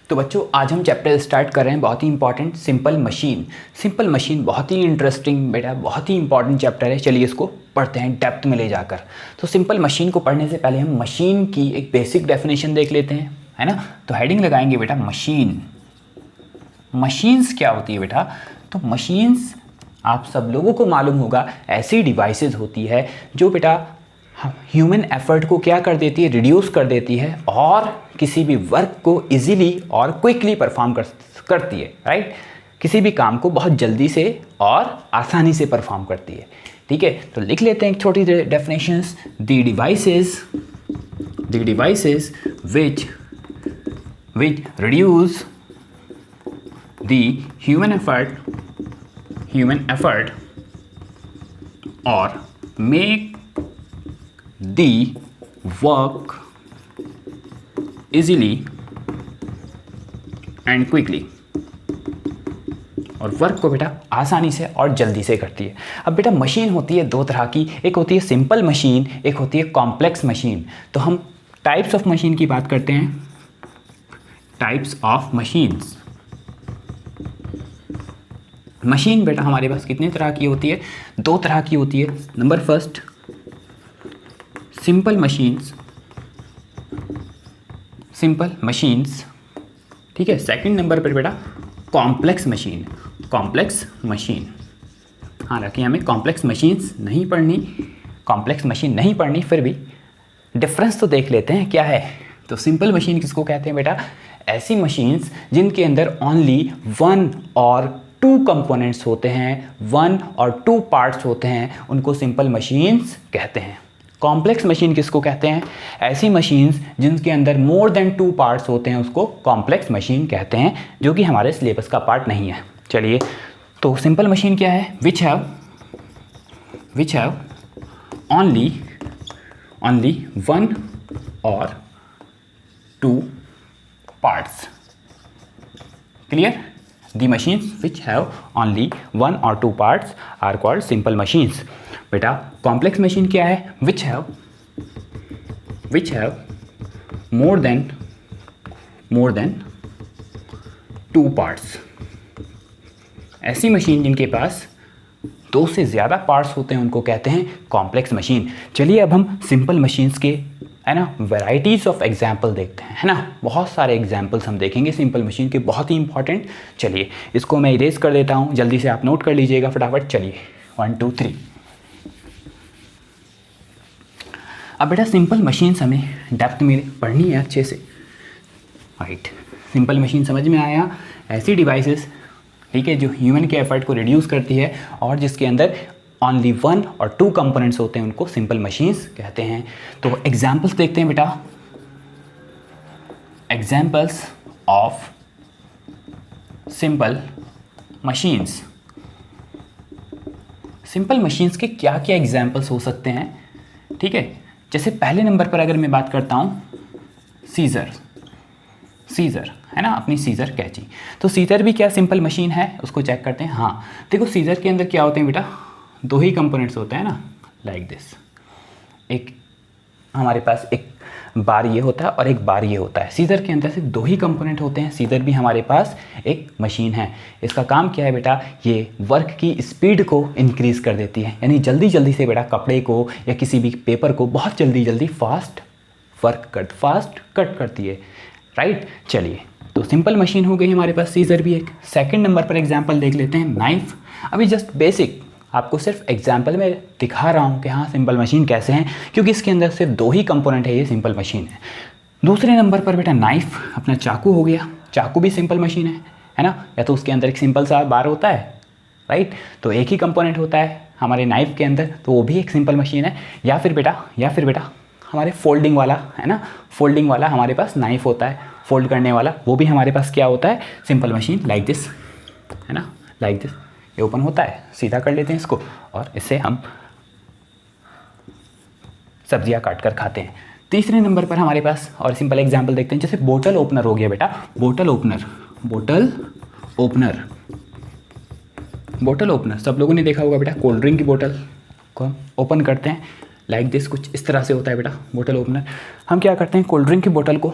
तो बच्चों आज हम चैप्टर स्टार्ट कर रहे हैं बहुत ही important simple machine. Simple machine बहुत ही इंटरेस्टिंग बेटा, बहुत ही इंपॉर्टेंट चैप्टर है। चलिए इसको पढ़ते हैं डेप्थ में ले जाकर। तो सिंपल मशीन को पढ़ने से पहले हम मशीन की एक बेसिक डेफिनेशन देख लेते हैं, है ना। तो हेडिंग लगाएंगे बेटा मशीन। मशीन्स क्या होती है बेटा? तो मशीन्स आप सब लोगों को मालूम होगा ऐसी डिवाइसेस होती है जो बेटा ह्यूमन एफर्ट को क्या कर देती है, रिड्यूस कर देती है और किसी भी वर्क को इजीली और क्विकली परफॉर्म करती है, राइट। किसी भी काम को बहुत जल्दी से और आसानी से परफॉर्म करती है, ठीक है। तो लिख लेते हैं एक छोटी definitions. The devices which reduce the human effort or make the work easily and quickly, और वर्क को बेटा आसानी से और जल्दी से करती है। अब बेटा मशीन होती है दो तरह की, एक होती है सिंपल मशीन, एक होती है कॉम्प्लेक्स मशीन। तो हम टाइप्स ऑफ मशीन की बात करते हैं। Types of machines. मशीन बेटा हमारे पास कितने तरह की होती है? दो तरह की होती है। नंबर फर्स्ट सिंपल मशीन्स, ठीक है। सेकंड नंबर पर बेटा कॉम्प्लेक्स मशीन। हाँ रखिए, हमें कॉम्प्लेक्स मशीन नहीं पढ़नी, फिर भी डिफरेंस तो देख लेते हैं क्या है। तो सिंपल मशीन किसको कहते हैं बेटा? ऐसी मशीन्स जिनके अंदर ओनली 1 और 2 कंपोनेंट्स होते हैं, 1 और 2 पार्ट्स होते हैं, उनको सिंपल मशीन्स कहते हैं। कॉम्प्लेक्स मशीन किसको कहते हैं? ऐसी मशीन्स जिनके अंदर मोर देन 2 पार्ट्स होते हैं, उसको कॉम्प्लेक्स मशीन कहते हैं, जो कि हमारे सिलेबस का पार्ट नहीं है। चलिए, तो सिंपल मशीन क्या है? विच हैव ओनली 1 और 2 parts. Clear? The machines which have only 1 or 2 parts are called simple machines. बेटा complex machine क्या है? which have more than 2 parts. ऐसी मशीन जिनके पास 2 से ज़्यादा पार्ट्स होते हैं उनको कहते हैं कॉम्प्लेक्स मशीन। चलिए अब हम सिंपल मशीन्स के, है ना, वैराइटीज़ ऑफ एग्जाम्पल देखते हैं, है ना। बहुत सारे एग्जाम्पल्स हम देखेंगे सिंपल मशीन के, बहुत ही इंपॉर्टेंट। चलिए इसको मैं इरेज कर देता हूँ, जल्दी से आप नोट कर लीजिएगा फटाफट। चलिए 1 2 3। अब बेटा सिंपल मशीन्स हमें डेप्थ में पढ़नी है अच्छे से, राइट। सिंपल मशीन समझ में आया? ऐसी डिवाइसेस, ठीक है, जो ह्यूमन के एफर्ट को रिड्यूस करती है और जिसके अंदर ओनली 1 और 2 कंपोनेंट्स होते हैं, उनको सिंपल मशीन्स कहते हैं। तो एग्जाम्पल्स देखते हैं बेटा। Examples of simple machines. Simple machines के क्या क्या एग्जाम्पल्स हो सकते हैं, ठीक है। जैसे पहले नंबर पर अगर मैं बात करता हूँ, सीज़र, है ना, अपनी सीज़र कैंची। तो सीज़र भी क्या सिंपल मशीन है? उसको चेक करते हैं। हाँ देखो, सीज़र के अंदर क्या होते हैं बेटा? 2 ही कंपोनेंट्स होते हैं ना, लाइक दिस। एक हमारे पास एक बार ये होता है और एक बार ये होता है। सीज़र के अंदर सिर्फ 2 ही कंपोनेंट होते हैं। सीज़र भी हमारे पास एक मशीन है। इसका काम क्या है बेटा? ये वर्क की स्पीड को इंक्रीज़ कर देती है, यानी जल्दी जल्दी से बेटा कपड़े को या किसी भी पेपर को बहुत जल्दी फास्ट कट करती है, राइट। चलिए, तो सिंपल मशीन हो गई हमारे पास, सीज़र भी एक। सेकंड नंबर पर एग्जांपल देख लेते हैं, नाइफ। अभी जस्ट बेसिक आपको सिर्फ एग्जांपल में दिखा रहा हूँ कि हाँ सिंपल मशीन कैसे हैं, क्योंकि इसके अंदर सिर्फ 2 ही कंपोनेंट है, ये सिंपल मशीन है। दूसरे नंबर पर बेटा नाइफ, अपना चाकू हो गया। चाकू भी सिंपल मशीन है ना। या तो उसके अंदर एक सिंपल सा बार होता है, राइट, तो एक ही कंपोनेंट होता है हमारे नाइफ के अंदर, तो वो भी एक सिंपल मशीन है। या फिर बेटा हमारे फोल्डिंग वाला, है ना, फोल्डिंग वाला हमारे पास नाइफ होता है, फोल्ड करने वाला, वो भी हमारे पास क्या होता है? सिंपल मशीन, लाइक दिस, है ना, लाइक दिस। ये ओपन होता है, सीधा कर लेते हैं इसको और इससे हम सब्जियां काट कर खाते हैं। तीसरे नंबर पर हमारे पास और सिंपल एग्जांपल देखते हैं, जैसे बोतल ओपनर हो गया बेटा। बोतल ओपनर सब लोगों ने देखा होगा बेटा। कोल्ड ड्रिंक की बोतल को हम ओपन करते हैं, लाइक दिस, कुछ इस तरह से होता है बेटा बोतल ओपनर। हम क्या करते हैं, कोल्ड ड्रिंक की बोतल को,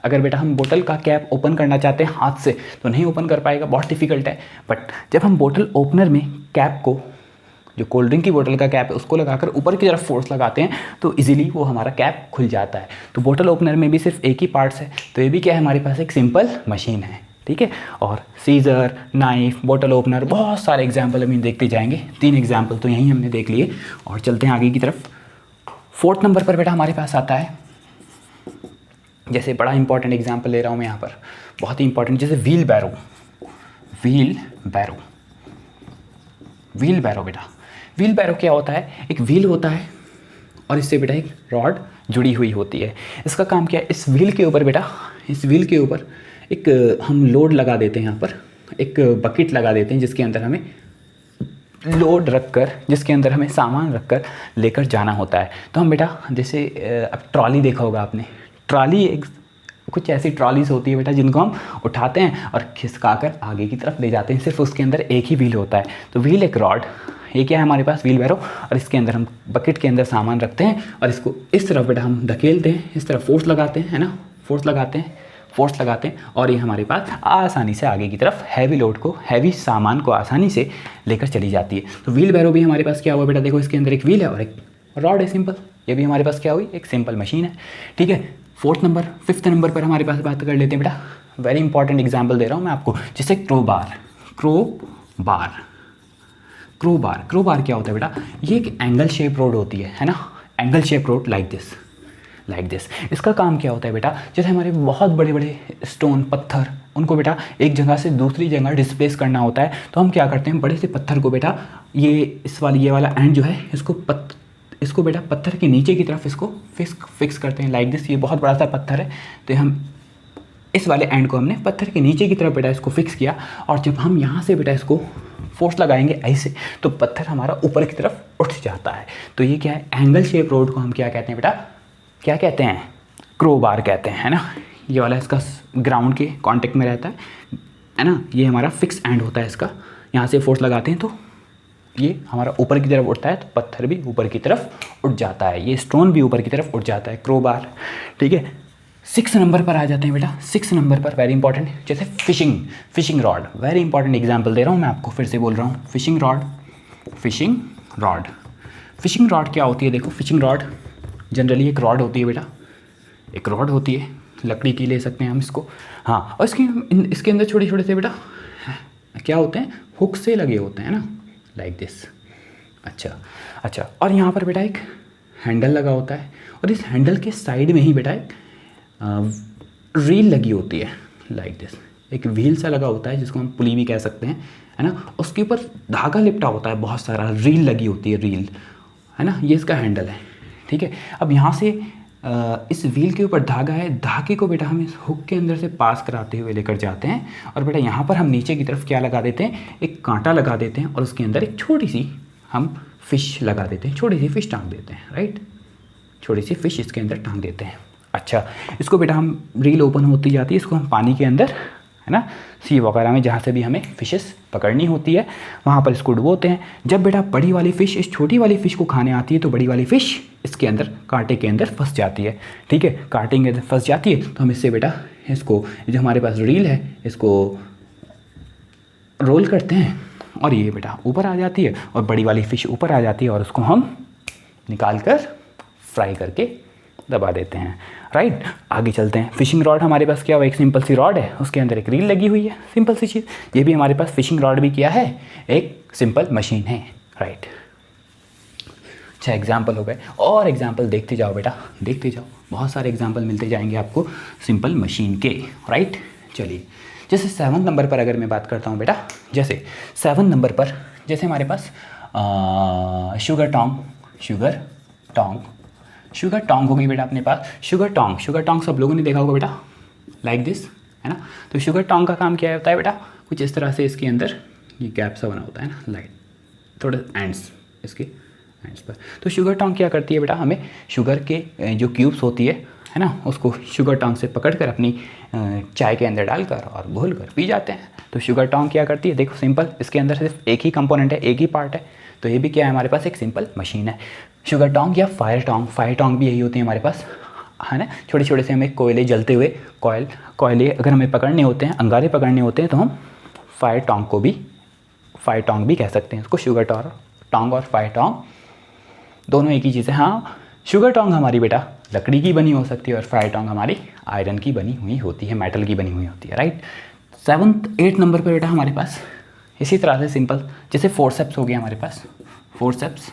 अगर बेटा हम बोतल का कैप ओपन करना चाहते हैं हाथ से तो नहीं ओपन कर पाएगा, बहुत डिफिकल्ट है। बट जब हम बोतल ओपनर में कैप को, जो कोल्ड ड्रिंक की बोतल का कैप है उसको लगाकर ऊपर की तरफ फोर्स लगाते हैं तो इजीली वो हमारा कैप खुल जाता है। तो बोतल ओपनर में भी सिर्फ एक ही पार्ट्स है, तो ये भी क्या है, हमारे पास एक सिंपल मशीन है, ठीक है। और सीज़र, नाइफ, बोतल ओपनर, बहुत सारे एग्जाम्पल हम देखते जाएंगे। 3 एग्जाम्पल तो यहीं हमने देख लिए और चलते हैं आगे की तरफ। 4th नंबर पर बेटा हमारे पास आता है, जैसे बड़ा इंपॉर्टेंट एग्जाम्पल ले रहा हूँ मैं यहाँ पर, बहुत ही इंपॉर्टेंट, जैसे व्हील बैरो। व्हील बैरो, व्हील बैरो बेटा, व्हील बैरो क्या होता है, एक व्हील होता है और इससे बेटा एक रॉड जुड़ी हुई होती है। इसका काम क्या है, इस व्हील के ऊपर बेटा, इस व्हील के ऊपर एक हम लोड लगा देते हैं, यहाँ पर एक बकेट लगा देते हैं जिसके अंदर हमें लोड रखकर, जिसके अंदर हमें सामान रखकर लेकर जाना होता है। तो हम बेटा जैसे अब ट्रॉली देखा होगा आपने, ट्रॉली एक कुछ ऐसी ट्रॉलीज होती है बेटा जिनको हम उठाते हैं और खिसकाकर आगे की तरफ ले जाते हैं, सिर्फ उसके अंदर एक ही व्हील होता है। तो व्हील एक रॉड, ये क्या है हमारे पास, व्हील बैरो, और इसके अंदर हम बकेट के अंदर सामान रखते हैं और इसको इस तरफ बेटा हम धकेलते हैं, इस तरफ फोर्स लगाते हैं, है ना, फोर्स लगाते हैं, फोर्स लगाते हैं और ये हमारे पास आसानी से आगे की तरफ हैवी लोड को, हैवी सामान को आसानी से लेकर चली जाती है। तो व्हील बैरो भी हमारे पास क्या हुआ बेटा, देखो इसके अंदर एक व्हील है और एक रॉड है सिंपल, ये भी हमारे पास क्या हुई, एक सिंपल मशीन है, ठीक है। 4th नंबर, 5th नंबर पर हमारे पास बात कर लेते हैं बेटा, वेरी इंपॉर्टेंट एग्जाम्पल दे रहा हूँ मैं आपको, जैसे क्रोबार। क्रोबार, क्रोबार, क्रोबार क्या होता है बेटा, ये एक एंगल शेप रोड होती है ना, angle shape road like this, like this. इसका काम क्या होता है बेटा, जैसे हमारे बहुत बड़े बड़े स्टोन, पत्थर, उनको बेटा एक जगह से दूसरी जगह डिस्प्लेस करना होता है, तो हम क्या करते हैं, बड़े से पत्थर को बेटा ये इस वाली, ये वाला एंड जो है इसको बेटा पत्थर के नीचे की तरफ इसको फिक्स करते हैं लाइक दिस। ये बहुत बड़ा सा पत्थर है तो हम इस वाले एंड को हमने पत्थर के नीचे की तरफ बेटा इसको फिक्स किया और जब हम यहाँ से बेटा इसको फोर्स लगाएंगे ऐसे तो पत्थर हमारा ऊपर की तरफ उठ जाता है। तो ये क्या है, एंगल शेप रोड को हम क्या कहते हैं बेटा, क्या कहते हैं, क्रोबार कहते हैं, है ना। ये वाला इसका ग्राउंड के कांटेक्ट में रहता है ना, ये हमारा फिक्स एंड होता है इसका, यहाँ से फोर्स लगाते हैं तो ये हमारा ऊपर की तरफ उठता है, तो पत्थर भी ऊपर की तरफ उठ जाता है, ये स्टोन भी ऊपर की तरफ उठ जाता है, क्रोबार, ठीक है। 6 नंबर पर आ जाते हैं बेटा, 6 नंबर पर वेरी इंपॉर्टेंट, जैसे fishing rod, very important example दे रहा हूँ मैं आपको, फिर से बोल रहा हूँ, फिशिंग रॉड। फिशिंग रॉड क्या होती है, देखो फिशिंग रॉड जनरली एक रॉड होती है बेटा, एक रॉड होती है, लकड़ी की ले सकते हैं हम इसको, हाँ, और इसके अंदर छोटे छोटे से बेटा क्या होते हैं, हुक से लगे होते हैं ना, लाइक दिस। अच्छा, और यहाँ पर बेटा एक हैंडल लगा होता है और इस हैंडल के साइड में ही बेटा एक रील लगी होती है, लाइक दिस। एक व्हील सा लगा होता है जिसको हम पुली भी कह सकते हैं, है ना, उसके ऊपर धागा लिपटा होता है, बहुत सारा रील लगी होती है, रील, है ना, ये इसका हैंडल है, ठीक है। अब यहाँ से इस व्हील के ऊपर धागा है, धागे को बेटा हम इस हुक के अंदर से पास कराते हुए लेकर जाते हैं और बेटा यहाँ पर हम नीचे की तरफ क्या लगा देते हैं, एक कांटा लगा देते हैं और उसके अंदर एक छोटी सी हम फिश लगा देते हैं, छोटी सी फिश टांग देते हैं, राइट, छोटी सी फिश इसके अंदर टांग देते हैं। अच्छा, इसको बेटा हम रील ओपन होती जाती है, इसको हम पानी के अंदर, है ना, सी वगैरह में जहाँ से भी हमें फिशेस पकड़नी होती है वहाँ पर इसको डुबोते हैं। जब बेटा बड़ी वाली फ़िश इस छोटी वाली फ़िश को खाने आती है तो बड़ी वाली फ़िश इसके अंदर कांटे के अंदर फंस जाती है, ठीक है, कांटे के अंदर फंस जाती है तो हम इससे बेटा इसको, जो हमारे पास रील है, इसको रोल करते हैं और ये बेटा ऊपर आ जाती है और बड़ी वाली फ़िश ऊपर आ जाती है और उसको हम निकाल कर फ्राई करके दबा देते हैं, राइट। आगे चलते हैं। फिशिंग रॉड हमारे पास क्या हुआ, एक सिंपल सी रॉड है, उसके अंदर एक रील लगी हुई है, सिंपल सी चीज़। ये भी हमारे पास फिशिंग रॉड भी क्या है, एक सिंपल मशीन है, राइट। अच्छा, एग्जाम्पल हो गए, और एग्जाम्पल देखते जाओ बेटा, देखते जाओ, बहुत सारे एग्जाम्पल मिलते जाएंगे आपको सिंपल मशीन के, राइट। चलिए, जैसे 7 नंबर पर अगर मैं बात करता हूँ बेटा, जैसे 7 नंबर पर जैसे हमारे पास शुगर टोंग होगी बेटा अपने पास, शुगर टोंग सब लोगों ने देखा होगा बेटा, लाइक दिस, है ना। तो शुगर टोंग का काम क्या होता है बेटा, कुछ इस तरह से इसके अंदर ये गैप सा बना होता है ना, लाइक थोड़े एंड्स, इसके एंड्स पर। तो शुगर टोंग क्या करती है बेटा, हमें शुगर के जो क्यूब्स होती है ना, उसको शुगर टोंग से पकड़कर अपनी चाय के अंदर डालकर और घोल कर पी जाते हैं। तो शुगर टोंग क्या करती है, देखो सिंपल, इसके अंदर सिर्फ एक ही कंपोनेंट है, एक ही पार्ट है, तो ये भी क्या है हमारे पास, एक सिंपल मशीन है। शुगर टोंग या फायर टोंग भी यही होती है हमारे पास, है ना, छोटे छोटे से हमें कोयले जलते हुए कोयले अगर हमें पकड़ने होते हैं, अंगारे पकड़ने होते हैं, तो हम फायर टोंग भी कह सकते हैं इसको। शुगर टोंग और फायर टोंग दोनों एक ही चीज़ है। हाँ, शुगर टोंग हमारी बेटा लकड़ी की बनी हो सकती है और फायर टोंग हमारी आयरन की बनी हुई होती है, मेटल की बनी हुई होती है, राइट। 7th 8th नंबर पर बेटा हमारे पास इसी तरह से सिंपल, जैसे फोर्सेप्स हो गया हमारे पास। फोर्सेप्स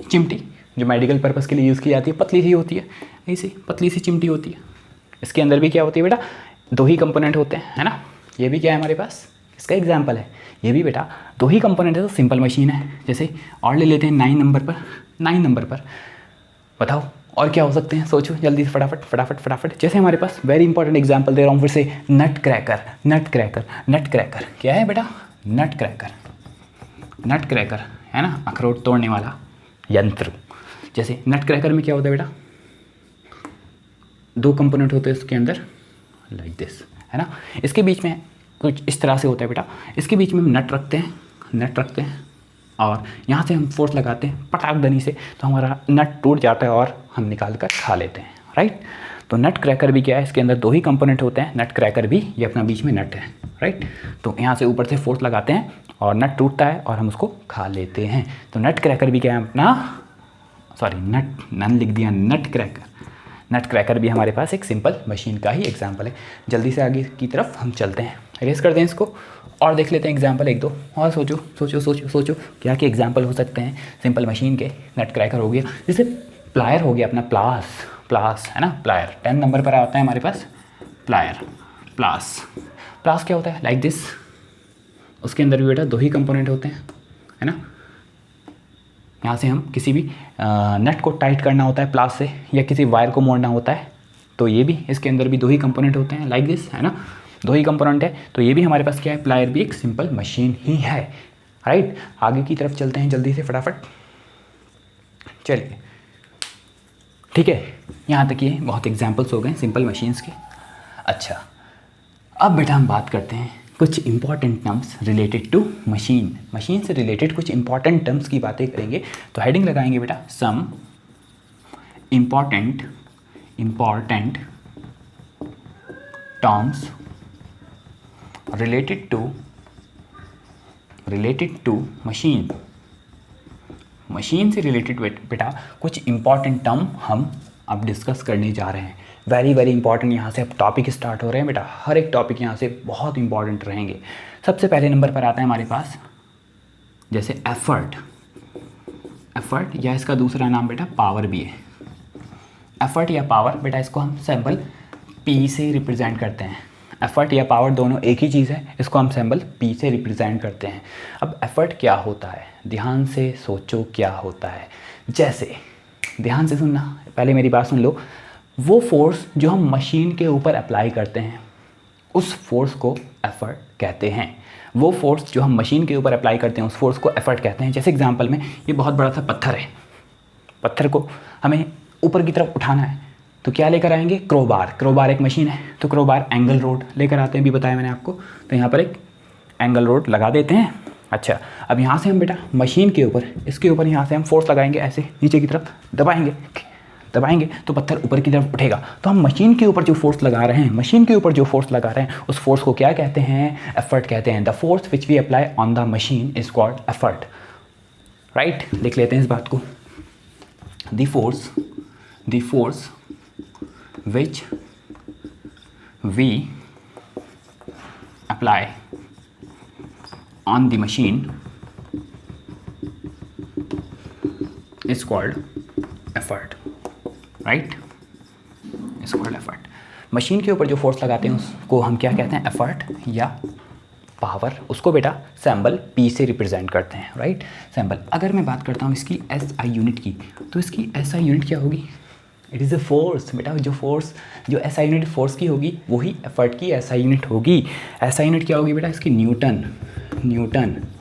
चिमटी जो मेडिकल पर्पज़ के लिए यूज़ की जाती है, पतली सी होती है, ऐसी पतली सी चिमटी होती है। इसके अंदर भी क्या होती है बेटा, 2 ही कंपोनेंट होते हैं, है ना। ये भी क्या है हमारे पास, इसका एग्जाम्पल है। ये भी बेटा 2 ही कंपोनेंट है, तो सिंपल मशीन है। जैसे और ले लेते हैं 9 नंबर पर बताओ और क्या हो सकते हैं, सोचो जल्दी से फटाफट। जैसे हमारे पास वेरी इंपॉर्टेंट एग्जांपल दे रहा हूँ फिर से, नट क्रैकर क्या है बेटा, नट क्रैकर है ना, अखरोट तोड़ने वाला यंत्र। जैसे नट क्रैकर में क्या होता है बेटा, 2 कंपोनेंट होते हैं इसके अंदर, लाइक दिस, है ना। इसके बीच में कुछ इस तरह से होता है बेटा, इसके बीच में हम नट रखते हैं और यहाँ से हम फोर्स लगाते हैं पटाखदनी से, तो हमारा नट टूट जाता है और हम निकाल कर खा लेते हैं, राइट। तो नट क्रैकर भी क्या है, इसके अंदर 2 ही कंपोनेंट होते हैं। नट क्रैकर भी ये अपना बीच में नट है, राइट। तो यहाँ से ऊपर से फोर्स लगाते हैं और नट टूटता है और हम उसको खा लेते हैं। तो नट क्रैकर भी क्या है अपना, सॉरी नन लिख दिया, नट क्रैकर भी हमारे पास एक सिंपल मशीन का ही एग्जाम्पल है। जल्दी से आगे की तरफ हम चलते हैं, रेस करते हैं इसको और देख लेते हैं एग्जाम्पल 1-2 और। सोचो क्या क्या एग्जाम्पल हो सकते हैं सिंपल मशीन के। नट क्रैकर हो गया, जैसे प्लायर हो गया अपना, प्लास है ना, प्लायर 10 नंबर पर आता है हमारे पास। प्लास क्या होता है, लाइक दिस। उसके अंदर भी बेटा 2 ही कंपोनेंट होते हैं, है ना। यहाँ से हम किसी भी नट को टाइट करना होता है प्लास से, या किसी वायर को मोड़ना होता है, तो ये भी इसके अंदर भी 2 ही कंपोनेंट होते हैं, लाइक दिस, है ना। 2 ही कंपोनेंट है, तो ये भी हमारे पास क्या है, प्लायर भी एक सिंपल मशीन ही है, राइट। आगे की तरफ चलते हैं जल्दी से फटाफट, चलिए ठीक है। यहाँ तक ये बहुत एग्जाम्पल्स हो गए सिंपल मशीन्स के। अच्छा, अब बेटा हम बात करते हैं कुछ important terms related to machine से रिलेटेड कुछ इंपॉर्टेंट टर्म्स की बातें करेंगे। तो हेडिंग लगाएंगे बेटा, some important terms related to machine से रिलेटेड बेटा कुछ इंपॉर्टेंट टर्म हम अब डिस्कस करने जा रहे हैं। वेरी इंपॉर्टेंट, यहाँ से अब टॉपिक स्टार्ट हो रहे हैं बेटा। हर एक टॉपिक यहाँ से बहुत इंपॉर्टेंट रहेंगे। सबसे पहले नंबर पर आता है हमारे पास जैसे एफर्ट, या इसका दूसरा नाम बेटा पावर भी है। एफर्ट या पावर बेटा, इसको हम सिंबल P से रिप्रेजेंट करते हैं। एफर्ट या पावर दोनों एक ही चीज़ है, इसको हम सिंबल P से रिप्रेजेंट करते हैं। अब एफर्ट क्या होता है, ध्यान से सोचो क्या होता है। जैसे ध्यान से सुनना, पहले मेरी बात सुन लो। वो फोर्स जो हम मशीन के ऊपर अप्लाई करते हैं उस फोर्स को एफर्ट कहते हैं। वो फोर्स जो हम मशीन के ऊपर अप्लाई करते हैं उस फोर्स को एफर्ट कहते हैं। जैसे एग्जांपल में ये बहुत बड़ा सा पत्थर है, पत्थर को हमें ऊपर की तरफ उठाना है तो क्या लेकर आएंगे, क्रोबार एक मशीन है, तो क्रोबार एंगल रोड लेकर आते हैं, भी बताया मैंने आपको। तो यहाँ पर एक एंगल रोड लगा देते हैं। अच्छा, अब यहाँ से हम बेटा मशीन के ऊपर, इसके ऊपर यहाँ से हम फोर्स लगाएंगे, ऐसे नीचे की तरफ दबाएंगे तो पत्थर ऊपर की तरफ उठेगा। तो हम मशीन के ऊपर जो फोर्स लगा रहे हैं, उस फोर्स को क्या कहते हैं, एफर्ट कहते हैं। The force which we apply on the machine is called effort, right. लिख लेते हैं इस बात को, the force which we apply on the machine is called effort, right, is called effort. Machine के ऊपर जो फोर्स लगाते हैं उसको हम क्या कहते हैं, एफर्ट या पावर। उसको बेटा सिंबल P से रिप्रेजेंट करते हैं, राइट, सिंबल। अगर मैं बात करता हूँ इसकी SI यूनिट की, तो इसकी SI यूनिट क्या होगी, इट इज़ अ फोर्स बेटा। जो SI यूनिट फोर्स की होगी वही एफर्ट की SI यूनिट होगी। SI यूनिट क्या होगी बेटा, इसकी न्यूटन,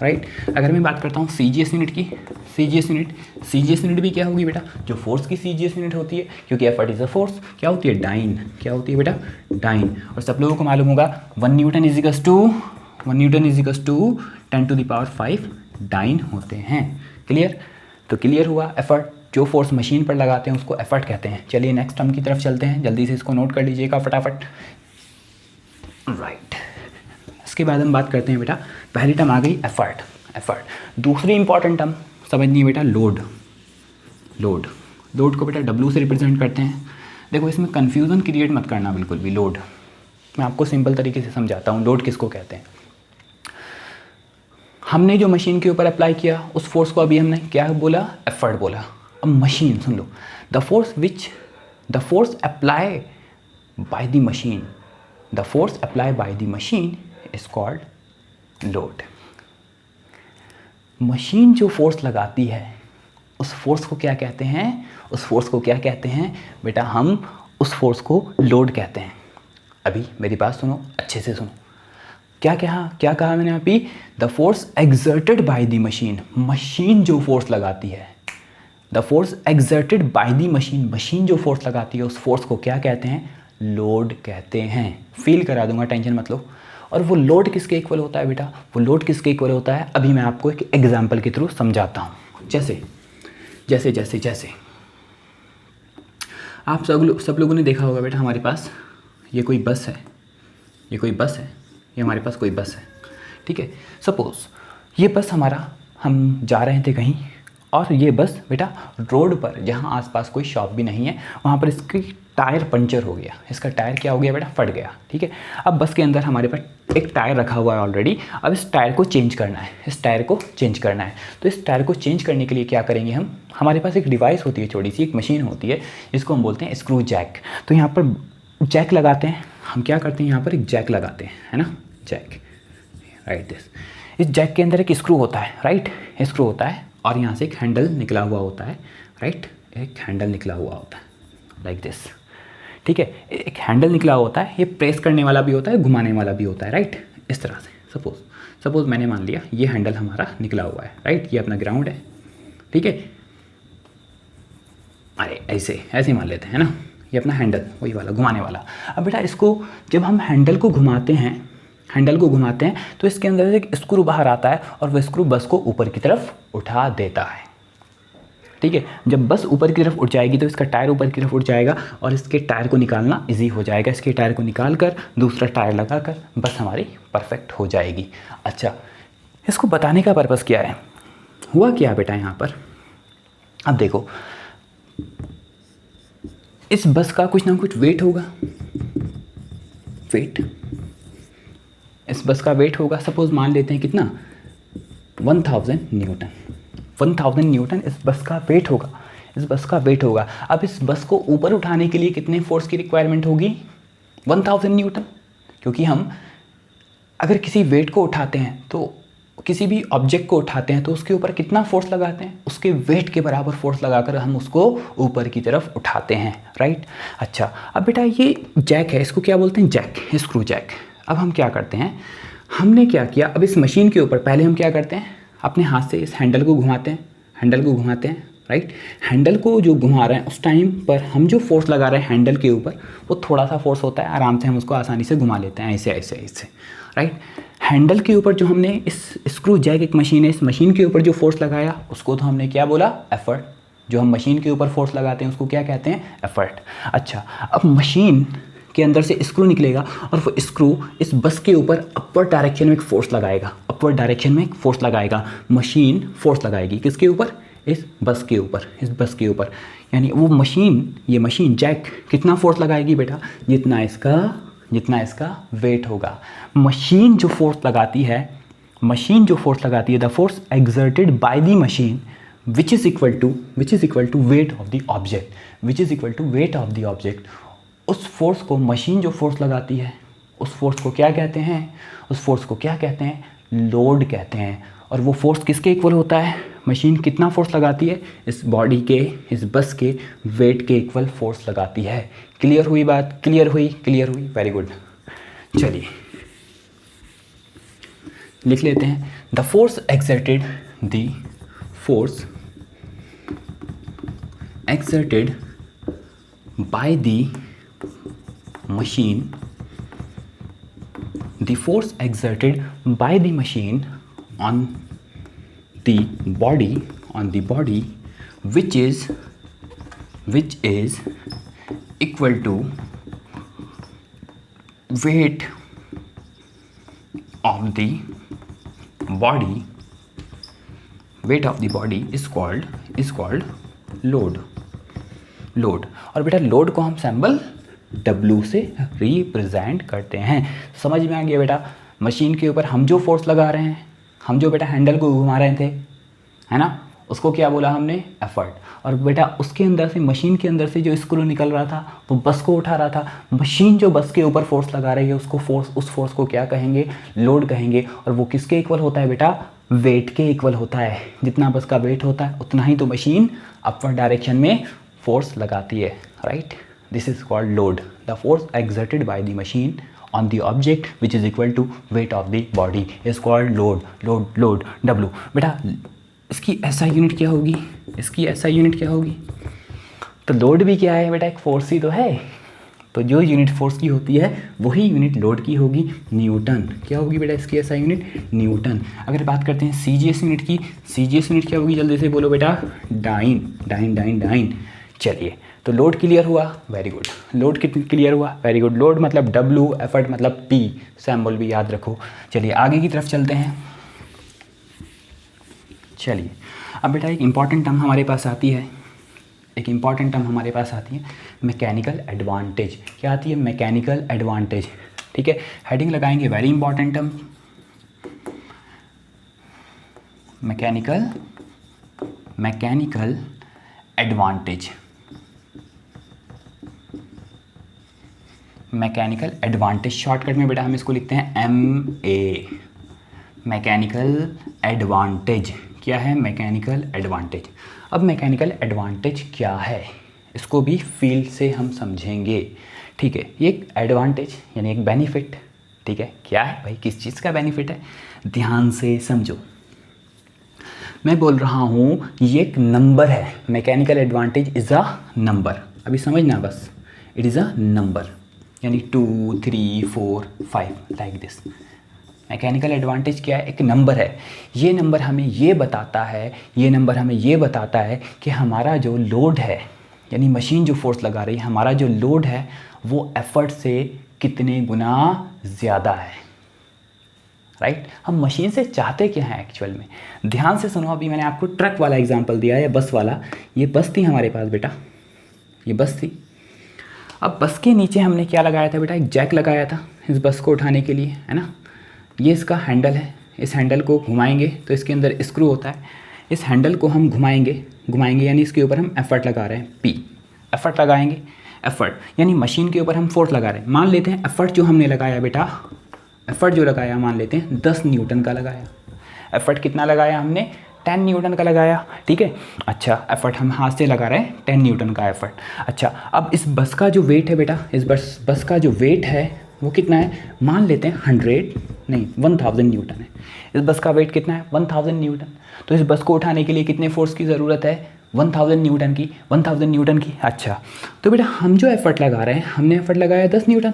राइट। अगर मैं बात करता हूँ CGS यूनिट की, CGS यूनिट भी क्या होगी बेटा, जो फोर्स की CGS यूनिट होती है, क्योंकि एफर्ट इज अ फोर्स, क्या होती है, डाइन, क्या होती है बेटा, डाइन। और सब लोगों को मालूम होगा 1 newton is equals to 10⁵ dyne होते हैं। क्लियर, तो क्लियर हुआ एफर्ट जो फोर्स मशीन पर लगाते हैं उसको एफर्ट कहते हैं। चलिए नेक्स्ट टर्म की तरफ चलते हैं, जल्दी से इसको नोट कर लीजिएगा फटाफट। राइट, इसके बाद हम बात करते हैं बेटा, पहली टर्म आ गई एफर्ट, एफर्ट। दूसरी इंपॉर्टेंट टर्म समझनी है बेटा, लोड। लोड, लोड को बेटा डब्ल्यू से रिप्रेजेंट करते हैं। देखो इसमें कन्फ्यूज़न क्रिएट मत करना बिल्कुल भी। लोड मैं आपको सिंपल तरीके से समझाता हूँ, लोड किसको कहते हैं। हमने जो मशीन के ऊपर अप्लाई किया उस फोर्स को अभी हमने क्या बोला, एफर्ट बोला। अब machine soon low, the force apply bye the machine, the force apply bye the machine is called load. Machine जो फोर्स लगाती है उस फोर्स को क्या कहते हैं, उस फोर्स को क्या कहते हैं बेटा, हम उस फोर्स को लोड कहते हैं। अभी मेरी बात सुनो, अच्छे से सुनो, क्या कहा मैंने अभी, the force exerted by the machine, machine जो फोर्स लगाती है, the force exerted by the machine, machine जो फोर्स लगाती है उस फोर्स को क्या कहते हैं, लोड कहते हैं। फील करा दूंगा, टेंशन मत लो। और वो लोड किसके इक्वल होता है बेटा, वो लोड किसके इक्वल होता है, अभी मैं आपको एक एग्जाम्पल के थ्रू समझाता हूँ। जैसे जैसे जैसे जैसे आप सब लोगों ने देखा होगा बेटा, हमारे पास ये कोई बस है, ये कोई बस है, ये हमारे पास कोई बस है, ठीक है। सपोज़ ये बस हमारा, हम जा रहे थे कहीं और ये बस बेटा रोड पर, जहाँ आसपास कोई शॉप भी नहीं है, वहाँ पर इसकी टायर पंचर हो गया, इसका टायर क्या हो गया बेटा, फट गया, ठीक है। अब बस के अंदर हमारे पास एक टायर रखा हुआ है ऑलरेडी, अब इस टायर को चेंज करना है, इस टायर को चेंज करना है। तो इस टायर को चेंज करने के लिए क्या करेंगे हम, हमारे पास एक डिवाइस होती है, छोटी सी एक मशीन होती है, जिसको हम बोलते हैं स्क्रू जैक। तो यहाँ पर जैक लगाते हैं, हम क्या करते हैं यहाँ पर एक जैक लगाते हैं, है ना, जैक, राइट दिस। इस जैक के अंदर एक स्क्रू होता है, राइट, स्क्रू होता है और यहाँ से एक हैंडल निकला हुआ होता है, राइट, एक हैंडल निकला हुआ होता है लाइक दिस, ठीक है। एक हैंडल निकला होता है, ये प्रेस करने वाला भी होता है, घुमाने वाला भी होता है, राइट, इस तरह से। सपोज मैंने मान लिया ये हैंडल हमारा निकला हुआ है, राइट, ये अपना ग्राउंड है, ठीक है। अरे ऐसे मान लेते हैं ना, ये अपना हैंडल वही वाला घुमाने वाला। अब बेटा इसको जब हम हैंडल को घुमाते हैं तो इसके अंदर से एक स्क्रू बाहर आता है और वह स्क्रू बस को ऊपर की तरफ उठा देता है, ठीक है। जब बस ऊपर की तरफ उठ जाएगी तो इसका टायर ऊपर की तरफ उठ जाएगा और इसके टायर को निकालना इजी हो जाएगा। इसके टायर को निकाल कर दूसरा टायर लगा कर बस हमारी परफेक्ट हो जाएगी। अच्छा, इसको बताने का पर्पस क्या है, हुआ क्या बेटा यहाँ पर, अब देखो इस बस का कुछ ना कुछ वेट होगा, वेट, इस बस का वेट होगा। सपोज मान लेते हैं कितना, 1000 न्यूटन, 1000 न्यूटन इस बस का वेट होगा, इस बस का वेट होगा। अब इस बस को ऊपर उठाने के लिए कितने फोर्स की रिक्वायरमेंट होगी, 1000 न्यूटन। क्योंकि हम अगर किसी वेट को उठाते हैं, तो किसी भी ऑब्जेक्ट को उठाते हैं तो उसके ऊपर कितना फोर्स लगाते हैं, उसके वेट के बराबर फोर्स लगाकर हम उसको ऊपर की तरफ उठाते हैं, राइट। अच्छा, अब बेटा ये जैक है, इसको क्या बोलते हैं, जैक, स्क्रू जैक। अब हम क्या करते हैं, हमने क्या किया, अब इस मशीन के ऊपर पहले हम क्या करते हैं, अपने हाथ से इस हैंडल को घुमाते हैं, राइट। हैंडल को जो घुमा रहे हैं उस टाइम पर हम जो फोर्स लगा रहे हैं हैंडल के ऊपर, वो थोड़ा सा फोर्स होता है, आराम से हम उसको आसानी से घुमा लेते हैं, ऐसे, राइट। हैंडल के ऊपर जो हमने इस स्क्रू जैक एक मशीन है, इस मशीन के ऊपर जो फोर्स लगाया उसको तो हमने क्या बोला, एफर्ट। जो हम मशीन के ऊपर फोर्स लगाते हैं उसको क्या कहते हैं, एफर्ट। अच्छा, अब मशीन के अंदर से स्क्रू निकलेगा और वो स्क्रू इस बस के ऊपर अपवर्ड डायरेक्शन में एक फोर्स लगाएगा, अपवर्ड डायरेक्शन में एक फोर्स लगाएगा। मशीन फोर्स लगाएगी किसके ऊपर, इस बस के ऊपर, इस बस के ऊपर। यानी वो मशीन, ये मशीन जैक कितना फोर्स लगाएगी बेटा, जितना इसका वेट होगा। मशीन जो फोर्स लगाती है, the force exerted by the machine which is equal to weight of the object, उस फोर्स को, मशीन जो फोर्स लगाती है उस फोर्स को क्या कहते हैं, लोड कहते हैं। और वो फोर्स किसके इक्वल होता है, मशीन कितना फोर्स लगाती है, इस बॉडी के, इस बस के वेट के इक्वल फोर्स लगाती है। क्लियर हुई बात, क्लियर हुई, वेरी गुड। चलिए लिख लेते हैं, the force exerted by the machine, the force exerted by the machine on the body which is equal to weight of the body, weight of the body is called load. और बेटा load को हम symbol W से represent करते हैं। समझ में आ गया बेटा? मशीन के ऊपर हम जो फोर्स लगा रहे हैं, हम जो बेटा हैंडल को घुमा रहे थे, है ना, उसको क्या बोला हमने? एफर्ट। और बेटा उसके अंदर से, मशीन के अंदर से जो स्क्रू निकल रहा था वो बस को उठा रहा था। मशीन जो बस के ऊपर फोर्स लगा रही है उसको उस फोर्स को क्या कहेंगे? लोड कहेंगे। और वो किसके इक्वल होता है बेटा? वेट के इक्वल होता है। जितना बस का वेट होता है उतना ही तो मशीन अपवर्ड डायरेक्शन में फोर्स लगाती है, right? This is called load, the force exerted by the machine on the object which is equal to weight of the body is called load W। बेटा इसकी SI unit क्या होगी? इसकी SI unit क्या होगी? तो लोड भी क्या है बेटा? एक फोर्स ही तो है। तो जो यूनिट फोर्स की होती है वही यूनिट लोड की होगी, न्यूटन। क्या होगी बेटा इसकी SI यूनिट? न्यूटन। अगर बात करते हैं CGS यूनिट की, CGS यूनिट क्या होगी? जल्दी से बोलो बेटा। डाइन। चलिए, तो लोड क्लियर हुआ, वेरी गुड। लोड कितनी क्लियर हुआ? Very good. लोड मतलब W, एफर्ट मतलब P, सिंबल भी याद रखो। चलिए आगे की तरफ चलते हैं। चलिए अब बेटा एक इंपॉर्टेंट टर्म हमारे पास आती है, मैकेनिकल एडवांटेज। क्या आती है? Mechanical advantage. ठीक है, हेडिंग लगाएंगे, very important term, mechanical advantage. Mechanical advantage shortcut में बेटा हम इसको लिखते हैं MA। मैकेनिकल एडवांटेज क्या है? Mechanical advantage. अब मैकेनिकल एडवांटेज क्या है इसको भी फील्ड से हम समझेंगे। ठीक है, ये एक एडवांटेज यानी एक बेनिफिट। ठीक है, क्या है भाई? किस चीज़ का बेनिफिट है? ध्यान से समझो। मैं बोल रहा हूँ ये एक नंबर है। Mechanical advantage is a number. अभी समझना बस, इट इज़ अ नंबर, यानी 2, 3, 4, 5 लाइक दिस। मैकेनिकल एडवांटेज क्या है? एक नंबर है। ये नंबर हमें ये बताता है कि हमारा जो लोड है, यानी मशीन जो फोर्स लगा रही है, हमारा जो लोड है वो एफर्ट से कितने गुना ज़्यादा है, राइट? हम मशीन से चाहते क्या हैं एक्चुअल में? ध्यान से सुनो। अभी मैंने आपको ट्रक वाला एग्जांपल दिया है, बस वाला। ये बस थी हमारे पास बेटा, ये बस थी। अब बस के नीचे हमने क्या लगाया था बेटा? एक जैक लगाया था इस बस को उठाने के लिए, है ना। ये इसका हैंडल है, इस हैंडल को घुमाएंगे तो इसके अंदर स्क्रू होता है। इस हैंडल को हम घुमाएंगे यानी इसके ऊपर हम एफर्ट लगा रहे हैं, P एफर्ट लगाएंगे। एफर्ट यानी मशीन के ऊपर हम फोर्स लगा रहे हैं। मान लेते हैं एफर्ट जो हमने लगाया बेटा, एफर्ट जो लगाया मान लेते हैं 10 न्यूटन का लगाया। एफर्ट कितना लगाया हमने? 10 न्यूटन का लगाया। ठीक है, अच्छा एफर्ट हम हाथ से लगा रहे हैं 10 न्यूटन का एफर्ट। अच्छा, अब इस बस का जो वेट है बेटा, इस बस का जो वेट है वो कितना है? मान लेते हैं 1000 न्यूटन है। इस बस का वेट कितना है? 1000 न्यूटन। तो इस बस को उठाने के लिए कितने फोर्स की ज़रूरत है? 1000 न्यूटन की। अच्छा, तो बेटा हम जो एफर्ट लगा रहे हैं, हमने एफर्ट लगाया 10 न्यूटन।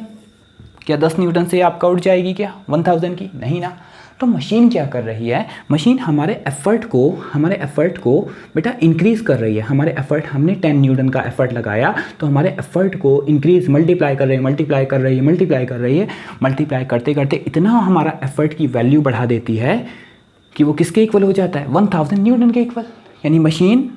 क्या 10 न्यूटन से आपका उठ जाएगी क्या 1000 की? नहीं ना। तो मशीन क्या कर रही है? मशीन हमारे एफर्ट को बेटा इंक्रीज़ कर रही है। हमने 10 न्यूटन का एफर्ट लगाया तो हमारे एफर्ट को इंक्रीज मल्टीप्लाई कर रही है। मल्टीप्लाई करते करते इतना हमारा एफर्ट की वैल्यू बढ़ा देती है कि वो किसके इक्वल हो जाता है? 1000 न्यूटन के इक्वल। यानी मशीन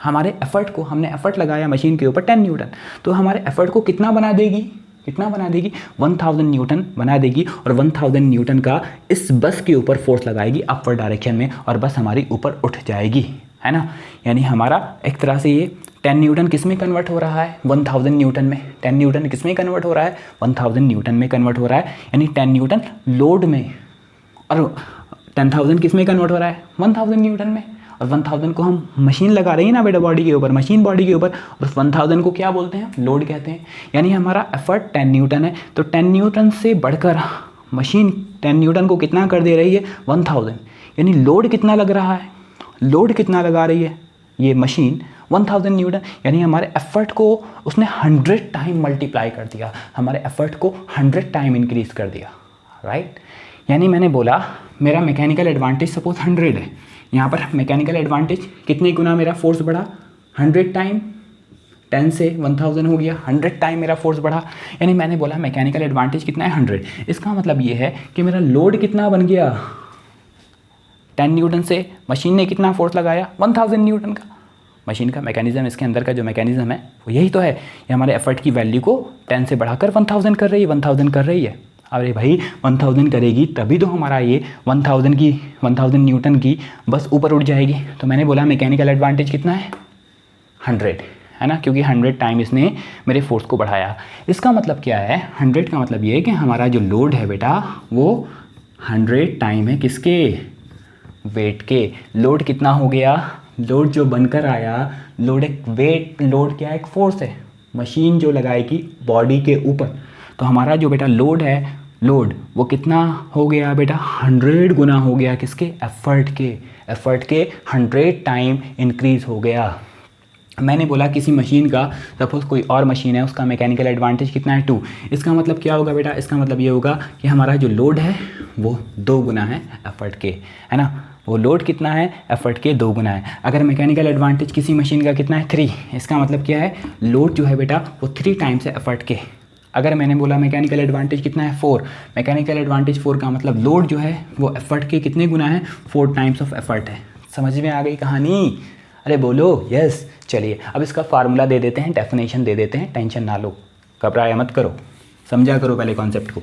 हमारे एफर्ट को, हमने एफर्ट लगाया मशीन के ऊपर 10 न्यूटन, तो हमारे एफर्ट को कितना बना देगी? 1000 न्यूटन बना देगी। और 1000 न्यूटन का इस बस के ऊपर फोर्स लगाएगी अपवर्ड डायरेक्शन में, और बस हमारी ऊपर उठ जाएगी, है ना। यानी हमारा एक तरह से ये 10 न्यूटन किस में कन्वर्ट हो रहा है? 1000 न्यूटन में। 10 न्यूटन किस में कन्वर्ट हो रहा है? 1000 न्यूटन में कन्वर्ट हो रहा है। यानी 10 न्यूटन लोड में, और 10,000 किस में कन्वर्ट हो रहा है? 1000 न्यूटन में। और 1000 को हम मशीन लगा रही है ना बेटा बॉडी के ऊपर, मशीन बॉडी के ऊपर, और 1000 को क्या बोलते हैं? लोड कहते हैं। यानी हमारा एफर्ट 10 न्यूटन है, तो 10 न्यूटन से बढ़कर मशीन 10 न्यूटन को कितना कर दे रही है? 1000। यानी लोड कितना लग रहा है? लोड कितना लगा रही है ये मशीन? 1000 न्यूटन। यानी हमारे एफर्ट को उसने 100 टाइम मल्टीप्लाई कर दिया, हमारे एफर्ट को 100 टाइम इंक्रीज कर दिया, राइट। यानी मैंने बोला मेरा मैकेनिकल एडवांटेज सपोज 100 है, यहाँ पर मैकेनिकल एडवांटेज कितने गुना मेरा फोर्स बढ़ा? 100 टाइम 10 से 1000 हो गया, 100 टाइम मेरा फोर्स बढ़ा। यानी मैंने बोला मैकेनिकल एडवांटेज कितना है 100। इसका मतलब ये है कि मेरा लोड कितना बन गया 10 न्यूटन से मशीन ने कितना फोर्स लगाया 1000 न्यूटन का। मशीन का मैकेनिज्म, इसके अंदर का जो मैकेनिज्म है वो यही तो है, ये हमारे एफर्ट की वैल्यू को 10 से बढ़ाकर 1000 कर रही है, 1000 कर रही है। अरे भाई 1000 करेगी तभी तो हमारा ये 1000 न्यूटन की बस ऊपर उठ जाएगी। तो मैंने बोला मैकेनिकल एडवांटेज कितना है 100 है ना, क्योंकि 100 टाइम इसने मेरे फोर्स को बढ़ाया। इसका मतलब क्या है 100 का मतलब ये है कि हमारा जो लोड है बेटा वो 100 टाइम है किसके, वेट के। लोड कितना हो गया, लोड जो बनकर आया, लोड एक वेट, लोड क्या है एक फोर्स है, मशीन जो लगाएगी बॉडी के ऊपर। तो हमारा जो बेटा लोड है, लोड वो कितना हो गया बेटा 100 गुना हो गया किसके, एफर्ट के। एफर्ट के 100 टाइम इंक्रीज हो गया। मैंने बोला किसी मशीन का, सपोज कोई और मशीन है, उसका मैकेनिकल एडवांटेज कितना है 2। इसका मतलब क्या होगा बेटा, इसका मतलब ये होगा कि हमारा जो लोड है वो 2 गुना है एफर्ट के, है ना। वो लोड कितना है, एफर्ट के 2 गुना है। अगर मैकेनिकल एडवांटेज किसी मशीन का कितना है 3, इसका मतलब क्या है लोड जो है बेटा वो 3 टाइम्स है एफर्ट के। अगर मैंने बोला मैकेनिकल एडवांटेज कितना है 4, मैकेनिकल एडवांटेज 4 का मतलब लोड जो है वो एफर्ट के कितने गुना है, 4 टाइम्स ऑफ एफर्ट है। समझ में आ गई कहानी, अरे बोलो यस। चलिए अब इसका फार्मूला दे देते हैं, डेफिनेशन दे देते हैं, टेंशन ना लो, घबराया मत करो, समझा करो पहले कॉन्सेप्ट को।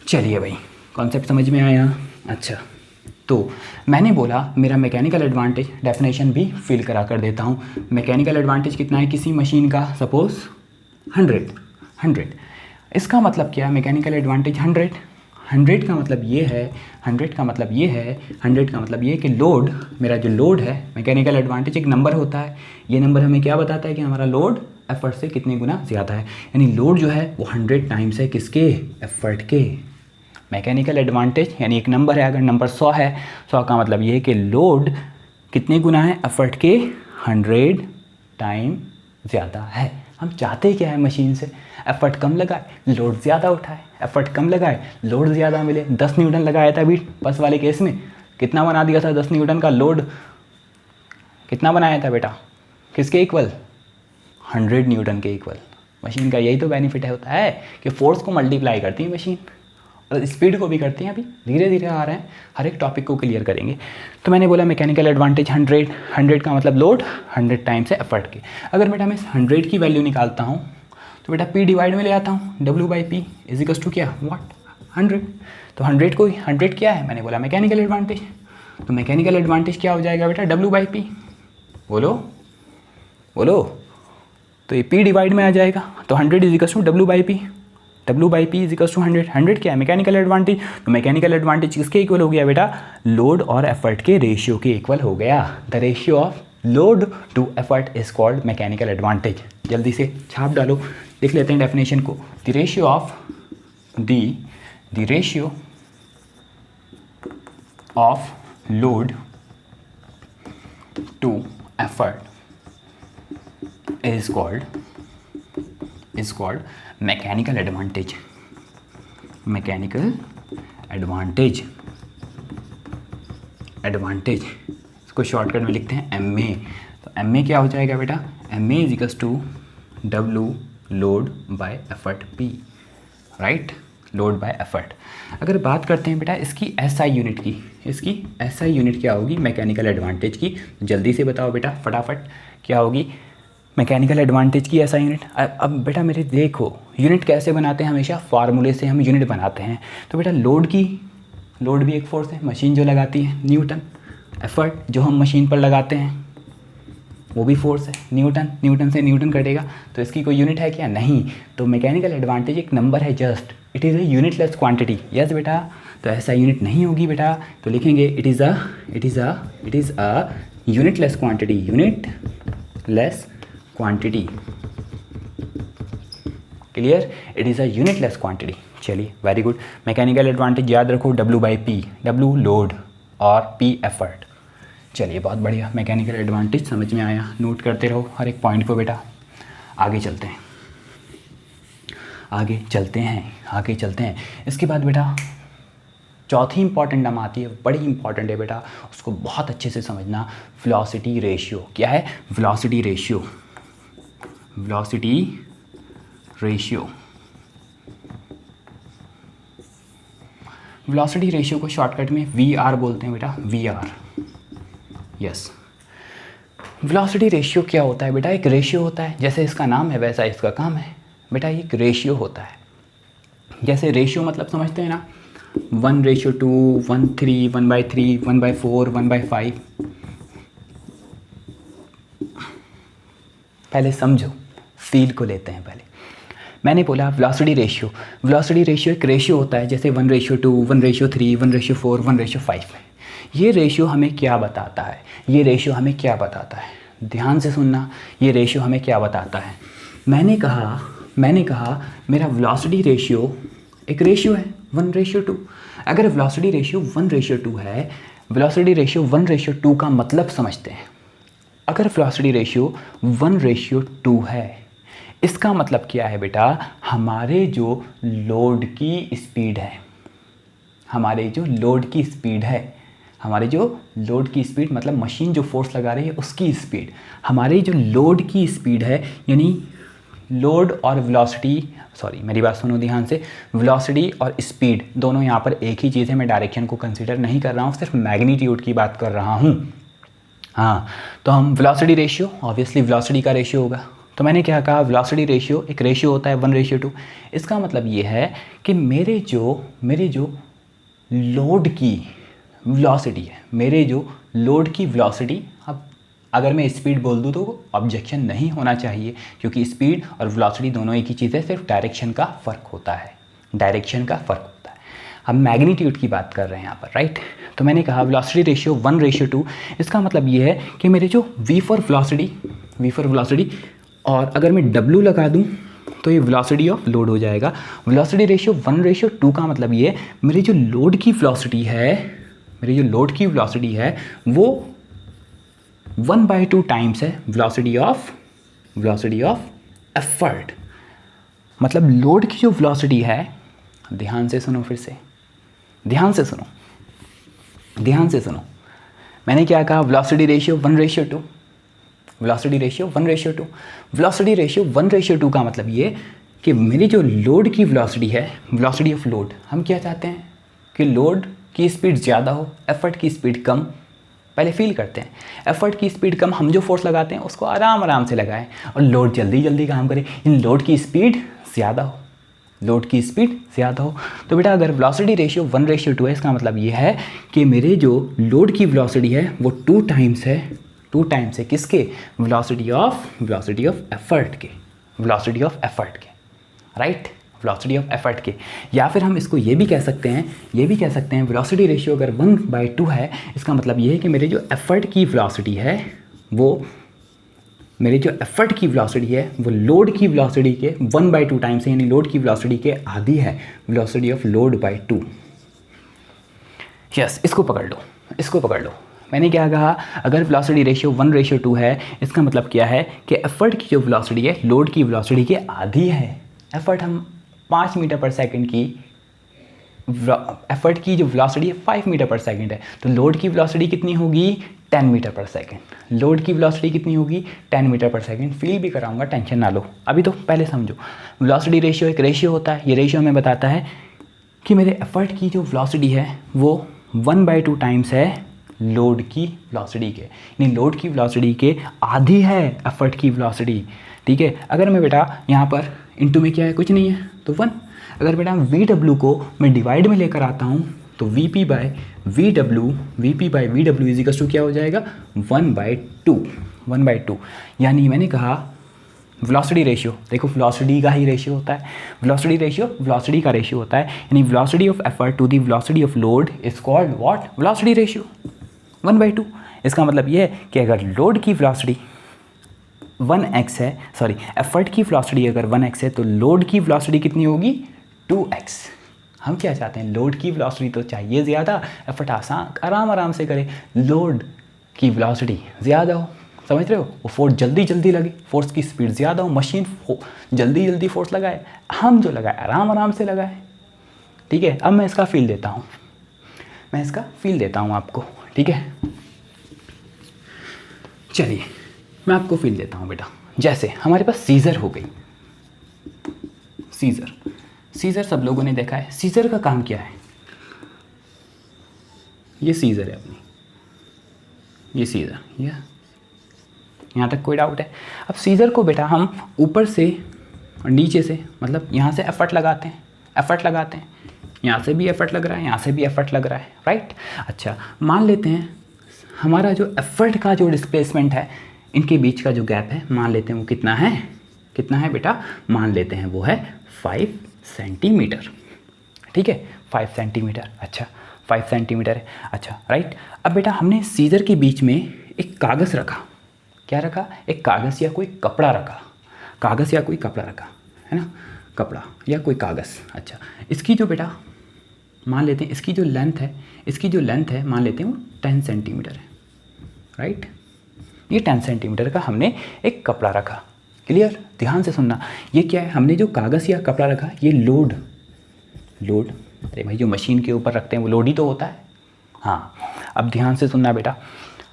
चलिए भाई कॉन्सेप्ट समझ में आया। अच्छा तो मैंने बोला मेरा मैकेनिकल एडवांटेज, डेफिनेशन भी फिल करा कर देता हूँ। मैकेनिकल एडवांटेज कितना है किसी मशीन का, सपोज 100। इसका मतलब क्या है मैकेनिकल एडवांटेज 100 का मतलब ये है, 100 का मतलब ये है, 100 का मतलब ये कि लोड, मेरा जो लोड है, मैकेनिकल एडवांटेज एक नंबर होता है, ये नंबर हमें क्या बताता है कि हमारा लोड एफर्ट से कितने गुना ज़्यादा है। यानी लोड जो है वो 100 टाइम्स है किसके, एफर्ट के। मैकेनिकल एडवांटेज यानी एक नंबर है, अगर नंबर 100 है, 100 का मतलब ये है कि लोड कितने गुना है एफर्ट के, 100 टाइम ज़्यादा है। हम चाहते क्या है मशीन से, एफर्ट कम लगाए, लोड ज़्यादा उठाए, एफर्ट कम लगाए, लोड ज़्यादा मिले। 10 न्यूटन लगाया था अभी बस वाले केस में, कितना बना दिया था 10 न्यूटन का लोड, कितना बनाया था बेटा, किसके इक्वल, 100 न्यूटन के इक्वल। मशीन का यही तो बेनिफिट होता है कि फोर्स को मल्टीप्लाई करती है मशीन और स्पीड को भी करती हैं। अभी धीरे धीरे आ रहे हैं, हर एक टॉपिक को क्लियर करेंगे। तो मैंने बोला मैकेनिकल एडवांटेज 100 का मतलब लोड 100 टाइम्स है एफर्ट के। अगर बेटा मैं 100 की वैल्यू निकालता हूँ तो बेटा P डिवाइड में ले आता हूँ, W/P इज इक्वल्स टू क्या, व्हाट 100। तो 100 क्या है, मैंने बोला मैकेनिकल एडवांटेज। तो मैकेनिकल एडवांटेज क्या हो जाएगा बेटा, W/P। बोलो बोलो, तो ये P डिवाइड में आ जाएगा, तो 100 is equals to W/P। W/P is equals to 100 क्या है मैकेनिकल एडवांटेज। तो मैकेनिकल एडवांटेज किसके इक्वल हो गया बेटा, लोड और एफर्ट के रेशियो के इक्वल हो गया। The ratio of load to effort is called mechanical advantage. जल्दी से छाप डालो, लिख लेते हैं डेफिनेशन को। The ratio of load to effort is called mechanical advantage. Mechanical advantage इसको शॉर्टकट में लिखते हैं MA। तो MA क्या हो जाएगा बेटा, MA is equals to W load by effort P, right, load by effort. अगर बात करते हैं बेटा इसकी SI यूनिट की, इसकी SI यूनिट क्या होगी मैकेनिकल एडवांटेज की, जल्दी से बताओ बेटा फटाफट क्या होगी मैकेनिकल एडवांटेज की SI यूनिट। अब बेटा मेरे देखो यूनिट कैसे बनाते हैं, हमेशा फार्मूले से हम यूनिट बनाते हैं। तो बेटा लोड भी एक फोर्स है, मशीन जो लगाती है न्यूटन, एफर्ट जो हम मशीन पर लगाते हैं वो भी फोर्स है न्यूटन से न्यूटन कटेगा, तो इसकी कोई यूनिट है क्या, नहीं। तो मैकेनिकल एडवांटेज एक नंबर है just, it is a unitless quantity. Yes बेटा, तो ऐसा यूनिट नहीं होगी बेटा, तो लिखेंगे it is a unitless quantity, clear, it is a unitless quantity. चलिए वेरी गुड। मैकेनिकल एडवांटेज याद रखो W/P, W लोड और P एफर्ट। चलिए बहुत बढ़िया, मैकेनिकल एडवांटेज समझ में आया, नोट करते रहो हर एक पॉइंट को बेटा। आगे चलते हैं। इसके बाद बेटा चौथी इंपॉर्टेंट नाम आती है, बड़ी इंपॉर्टेंट है बेटा, उसको बहुत अच्छे से समझना। Velocity ratio. क्या है? Velocity ratio. Velocity ratio. Velocity ratio को शॉर्टकट में VR बोलते हैं बेटा, VR। यस। वेलोसिटी रेशियो क्या होता है बेटा? एक रेशियो होता है, जैसे इसका नाम है वैसा इसका काम है बेटा, एक रेशियो होता है। जैसे रेशियो मतलब समझते हैं ना, 1:2, 1:3, 1/3, 1/4, 1/5। पहले समझो, फील को लेते हैं पहले। मैंने बोला वेलोसिटी रेशियो। वेलोसिटी रेशियो एक रेशियो होता है, जैसे 1:2, 1:3, 1:4, 1/5 है। ये रेशियो हमें क्या बताता है? ये रेशियो हमें क्या बताता है? ध्यान से सुनना, ये रेशियो हमें क्या बताता है? मैंने कहा मेरा वेलोसिटी रेशियो एक रेशियो है 1:2। अगर वेलोसिटी रेशियो 1:2 है, वेलोसिटी रेशियो 1:2 का मतलब समझते हैं। अगर वेलोसिटी रेशियो 1:2 है, इसका मतलब क्या है बेटा? हमारे जो लोड की स्पीड है, हमारे जो लोड की स्पीड है, हमारे जो लोड की स्पीड मतलब मशीन जो फोर्स लगा रही है उसकी स्पीड, हमारी जो लोड की स्पीड है, यानी लोड और वेलोसिटी, सॉरी मेरी बात सुनो ध्यान से, वेलोसिटी और स्पीड दोनों यहाँ पर एक ही चीज़ है। मैं डायरेक्शन को कंसीडर नहीं कर रहा हूँ, सिर्फ मैग्नीट्यूड की बात कर रहा हूँ। हाँ, तो हम वेलोसिटी रेशियो, ऑब्वियसली वेलोसिटी का रेशियो होगा। तो मैंने क्या कहा? वेलोसिटी रेशियो एक रेशियो होता है 1:2। इसका मतलब ये है कि मेरे जो लोड की वेलोसिटी है, मेरे जो लोड की वेलोसिटी, अब अगर मैं स्पीड बोल दूँ तो ऑब्जेक्शन नहीं होना चाहिए, क्योंकि स्पीड और वेलोसिटी दोनों एक ही चीज़ है, सिर्फ डायरेक्शन का फ़र्क होता है, डायरेक्शन का फ़र्क होता है। हम मैग्नीट्यूड की बात कर रहे हैं यहाँ पर, राइट। तो मैंने कहा वेलोसिटी रेशियो 1:2। इसका मतलब ये है कि मेरे जो V फॉर वेलोसिटी और अगर मैं W लगा दूँ तो ये वेलोसिटी ऑफ लोड हो जाएगा। वेलोसिटी रेशियो 1:2 का मतलब ये है मेरी जो लोड की वेलोसिटी है, वो 1/2 टाइम्स है वेलोसिटी ऑफ एफर्ट। मतलब लोड की जो वेलोसिटी है, ध्यान से सुनो, फिर से ध्यान से सुनो। मैंने क्या कहा? Velocity ratio 1:2। वेलोसिटी रेशियो 1:2 का मतलब ये कि मेरी जो लोड की वेलोसिटी है, वेलोसिटी ऑफ लोड, हम क्या चाहते हैं कि लोड की स्पीड ज़्यादा हो, एफर्ट की स्पीड कम। पहले फील करते हैं, एफर्ट की स्पीड कम, हम जो फोर्स लगाते हैं उसको आराम से लगाएं, और लोड जल्दी काम करे, इन लोड की स्पीड ज़्यादा हो, तो बेटा अगर वेलोसिटी रेशियो 1:2 है, इसका मतलब ये है कि मेरे जो लोड की वेलोसिटी है वो 2 टाइम्स है किसके? वेलोसिटी ऑफ एफर्ट के, राइट, वेलोसिटी ऑफ एफर्ट के। या फिर हम इसको ये भी कह सकते हैं वेलोसिटी रेशियो अगर 1/2 है, इसका मतलब ये है कि मेरे जो एफर्ट की वेलोसिटी है वो लोड की वेलोसिटी के 1/2 टाइम्स है, यानी लोड की वेलोसिटी के आधी है, velocity of load bye 2। Yes, इसको पकड़ लो। मैंने क्या कहा? अगर वेलोसिटी रेशियो 1:2 है, इसका मतलब क्या है कि एफर्ट की जो वेलोसिटी है लोड की वेलोसिटी के आधी है। एफर्ट हम 5 मीटर पर सेकंड की, एफर्ट की जो वेलोसिटी है 5 मीटर पर सेकंड है, तो लोड की वेलोसिटी कितनी होगी? 10 मीटर पर सेकंड। लोड की वेलोसिटी कितनी होगी? 10 मीटर पर सेकंड। फील भी कराऊंगा, टेंशन ना लो, अभी तो पहले समझो। वेलोसिटी रेशियो एक रेशियो होता है, ये रेशियो हमें बताता है कि मेरे एफर्ट की जो वेलोसिटी है वो 1/2 टाइम्स है लोड की वेलोसिटी के, यानी लोड की वेलोसिटी के आधी है एफर्ट की वेलोसिटी, ठीक है। अगर मैं बेटा यहाँ पर इनटू में क्या है, कुछ नहीं है, तो 1। अगर बेटा VW को मैं डिवाइड में लेकर आता हूँ तो VP by VW is equal to क्या हो जाएगा? 1/2। यानी मैंने कहा वेलोसिटी रेशियो, देखो वेलोसिटी का ही रेशियो होता है, वेलोसिटी का रेशियो होता है, यानी velocity of effort to the velocity of load is called what? Velocity ratio 1/2। इसका मतलब ये है कि अगर लोड की वेलोसिटी 1x है, सॉरी एफर्ट की वेलोसिटी अगर 1x है, तो लोड की वेलोसिटी कितनी होगी? 2x। हम क्या चाहते हैं? लोड की वेलोसिटी तो चाहिए ज़्यादा, एफर्ट आराम से करे, लोड की वेलोसिटी ज़्यादा हो, समझ रहे हो? वो फोर्स जल्दी लगे, फोर्स की स्पीड ज़्यादा हो, मशीन जल्दी फोर्स लगाए, हम जो लगाए आराम से लगाए, ठीक है। अब मैं इसका फील देता हूँ, मैं इसका फील देता हूँ आपको, ठीक है। चलिए मैं आपको फील देता हूँ बेटा। जैसे हमारे पास सीज़र हो गई, सीज़र सब लोगों ने देखा है। सीज़र का काम क्या है? ये सीज़र है अपनी, ये सीज़र, ये यहाँ तक कोई डाउट है? अब सीज़र को बेटा हम ऊपर से और नीचे से, मतलब यहाँ से एफर्ट लगाते हैं, यहाँ से भी एफर्ट लग रहा है, यहाँ से भी एफर्ट लग रहा है, राइट। अच्छा, मान लेते हैं हमारा जो एफर्ट का जो डिस्प्लेसमेंट है, इनके बीच का जो गैप है, मान लेते हैं वो कितना है बेटा? मान लेते हैं वो है 5 सेंटीमीटर, ठीक है, 5 सेंटीमीटर। अच्छा, 5 सेंटीमीटर है, अच्छा राइट। अब बेटा हमने सीज़र के बीच में एक कागज़ रखा, क्या रखा? एक कागज़ या कोई कपड़ा रखा, है ना, कपड़ा या कोई कागज़। अच्छा, इसकी जो बेटा मान लेते हैं इसकी जो लेंथ है मान लेते हैं वो 10 सेंटीमीटर है, राइट। ये 10 सेंटीमीटर का हमने एक कपड़ा रखा, क्लियर? ध्यान से सुनना, ये क्या है? हमने जो कागज़ या कपड़ा रखा, ये लोड, अरे भाई जो मशीन के ऊपर रखते हैं वो लोड ही तो होता है। हाँ, अब ध्यान से सुनना बेटा।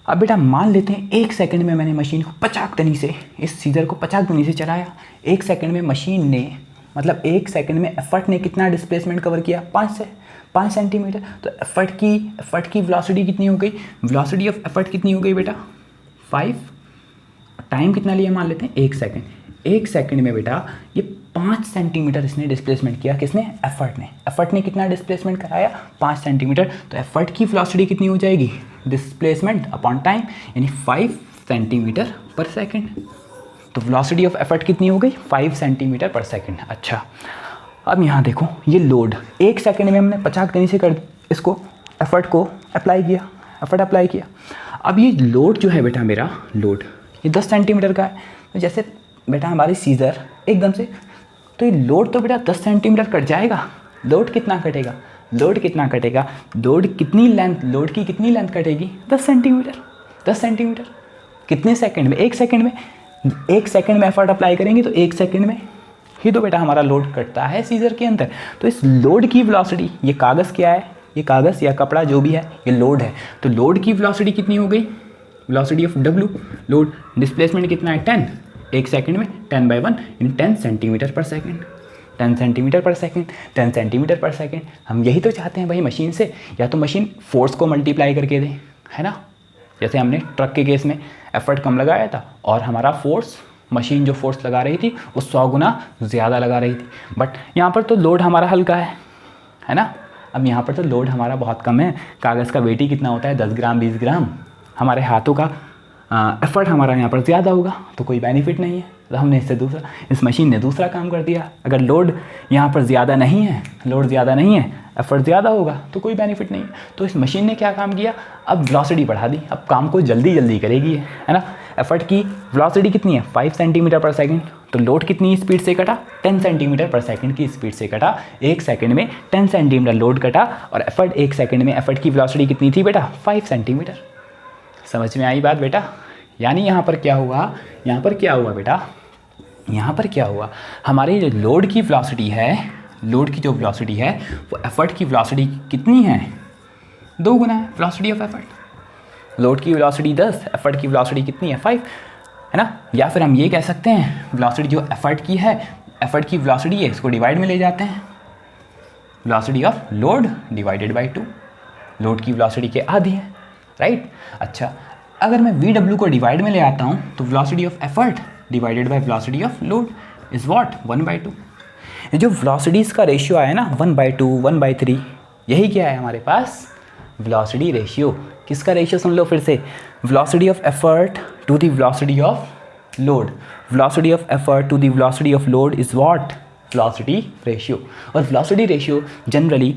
अब बेटा मान लेते हैं 1 सेकंड में मैंने मशीन को पचाकदनी से, इस सीज़र को पचाकदनी से चलाया। 1 सेकंड में मशीन ने, मतलब 1 सेकंड में एफर्ट ने कितना डिस्प्लेसमेंट कवर किया? 5 सेंटीमीटर। तो एफर्ट की वेलोसिटी कितनी हो गई? वेलोसिटी ऑफ एफर्ट कितनी हो गई बेटा? 5। टाइम कितना लिया मान लेते हैं? 1 सेकंड। 1 सेकंड में बेटा ये 5 सेंटीमीटर इसने डिस्प्लेसमेंट किया। किसने? एफर्ट ने कितना डिस्प्लेसमेंट कराया? 5 सेंटीमीटर। तो एफर्ट की वेलोसिटी कितनी हो जाएगी? डिस्प्लेसमेंट अपॉन टाइम, यानी 5 सेंटीमीटर पर सेकंड। तो वेलोसिटी ऑफ एफर्ट कितनी हो गई? 5 सेंटीमीटर पर सेकंड। अच्छा, अब यहाँ देखो, ये लोड 1 सेकंड में हमने पचाकदनी से कर इसको एफर्ट को अप्लाई किया। अब ये लोड जो है बेटा, मेरा लोड ये 10 सेंटीमीटर का है। तो जैसे बेटा हमारी सीज़र एकदम से, तो ये लोड तो बेटा 10 सेंटीमीटर कट जाएगा। लोड कितना कटेगा? लोड की कितनी लेंथ कटेगी? 10 सेंटीमीटर। कितने सेकंड में? 1 सेकंड में। 1 सेकंड में एफर्ट अप्लाई करेंगे तो 1 सेकंड में ही तो बेटा हमारा लोड कटता है सीज़र के अंदर। तो इस लोड की वेलोसिटी, ये कागज़ क्या है? ये कागज़ या कपड़ा जो भी है, ये लोड है। तो लोड की वेलोसिटी कितनी हो गई? Velocity of W, load, displacement कितना है? 10। 1 सेकंड में 10/1 यानी 10 सेंटीमीटर पर सेकंड। 10 सेंटीमीटर पर सेकंड। हम यही तो चाहते हैं भाई मशीन से, या तो मशीन फोर्स को मल्टीप्लाई करके दे, है ना। जैसे हमने ट्रक के केस में एफर्ट कम लगाया था और हमारा फोर्स, मशीन जो फोर्स लगा रही थी वो 100 गुना ज़्यादा लगा रही थी। बट यहाँ पर तो लोड हमारा हल्का है ना। अब यहाँ पर तो लोड हमारा बहुत कम है। कागज़ का वेट ही कितना होता है? 10 ग्राम 20 ग्राम। हमारे हाथों का एफर्ट हमारा यहाँ पर ज़्यादा होगा, तो कोई बेनिफिट नहीं है। तो हमने इस मशीन ने दूसरा काम कर दिया। अगर लोड यहाँ पर ज़्यादा नहीं है, एफर्ट ज़्यादा होगा तो कोई बेनिफिट नहीं है। तो इस मशीन ने क्या काम किया? अब वेलोसिटी बढ़ा दी, अब काम को जल्दी करेगी, है ना। एफर्ट की वेलोसिटी कितनी है? 5 सेंटीमीटर पर सेकंड। तो लोड कितनी स्पीड से कटा? 10 सेंटीमीटर पर सेकंड की स्पीड से कटा। 1 सेकंड में 10 सेंटीमीटर लोड कटा और एफर्ट 1 सेकंड में एफर्ट की वेलोसिटी कितनी थी बेटा? 5 सेंटीमीटर। समझ में आई बात बेटा? यानी यहाँ पर क्या हुआ बेटा? यहाँ पर क्या हुआ? हमारी जो लोड की वेलोसिटी है, वो एफर्ट की वेलोसिटी कितनी है? 2 गुना है वेलोसिटी ऑफ एफर्ट। लोड की वेलोसिटी 10, एफर्ट की वेलोसिटी कितनी है? 5, है ना। या फिर हम ये कह सकते हैं, वेलोसिटी जो एफर्ट की वेलोसिटी है, इसको डिवाइड में ले जाते हैं। Velocity of load divided by 2, load की वेलोसिटी के आधी है, राइट। अच्छा, अगर मैं VW को डिवाइड में ले आता हूँ तो velocity of effort divided by velocity of load is what? 1/2। ये जो वेलोसिटीज़ का रेशियो आया ना, 1/2, 1/3, यही क्या है हमारे पास? Velocity ratio. किसका रेशियो? सुन लो फिर से, velocity of effort to the velocity of load. Velocity of effort to the velocity of load is what? Velocity ratio. और वेलोसिटी रेशियो जनरली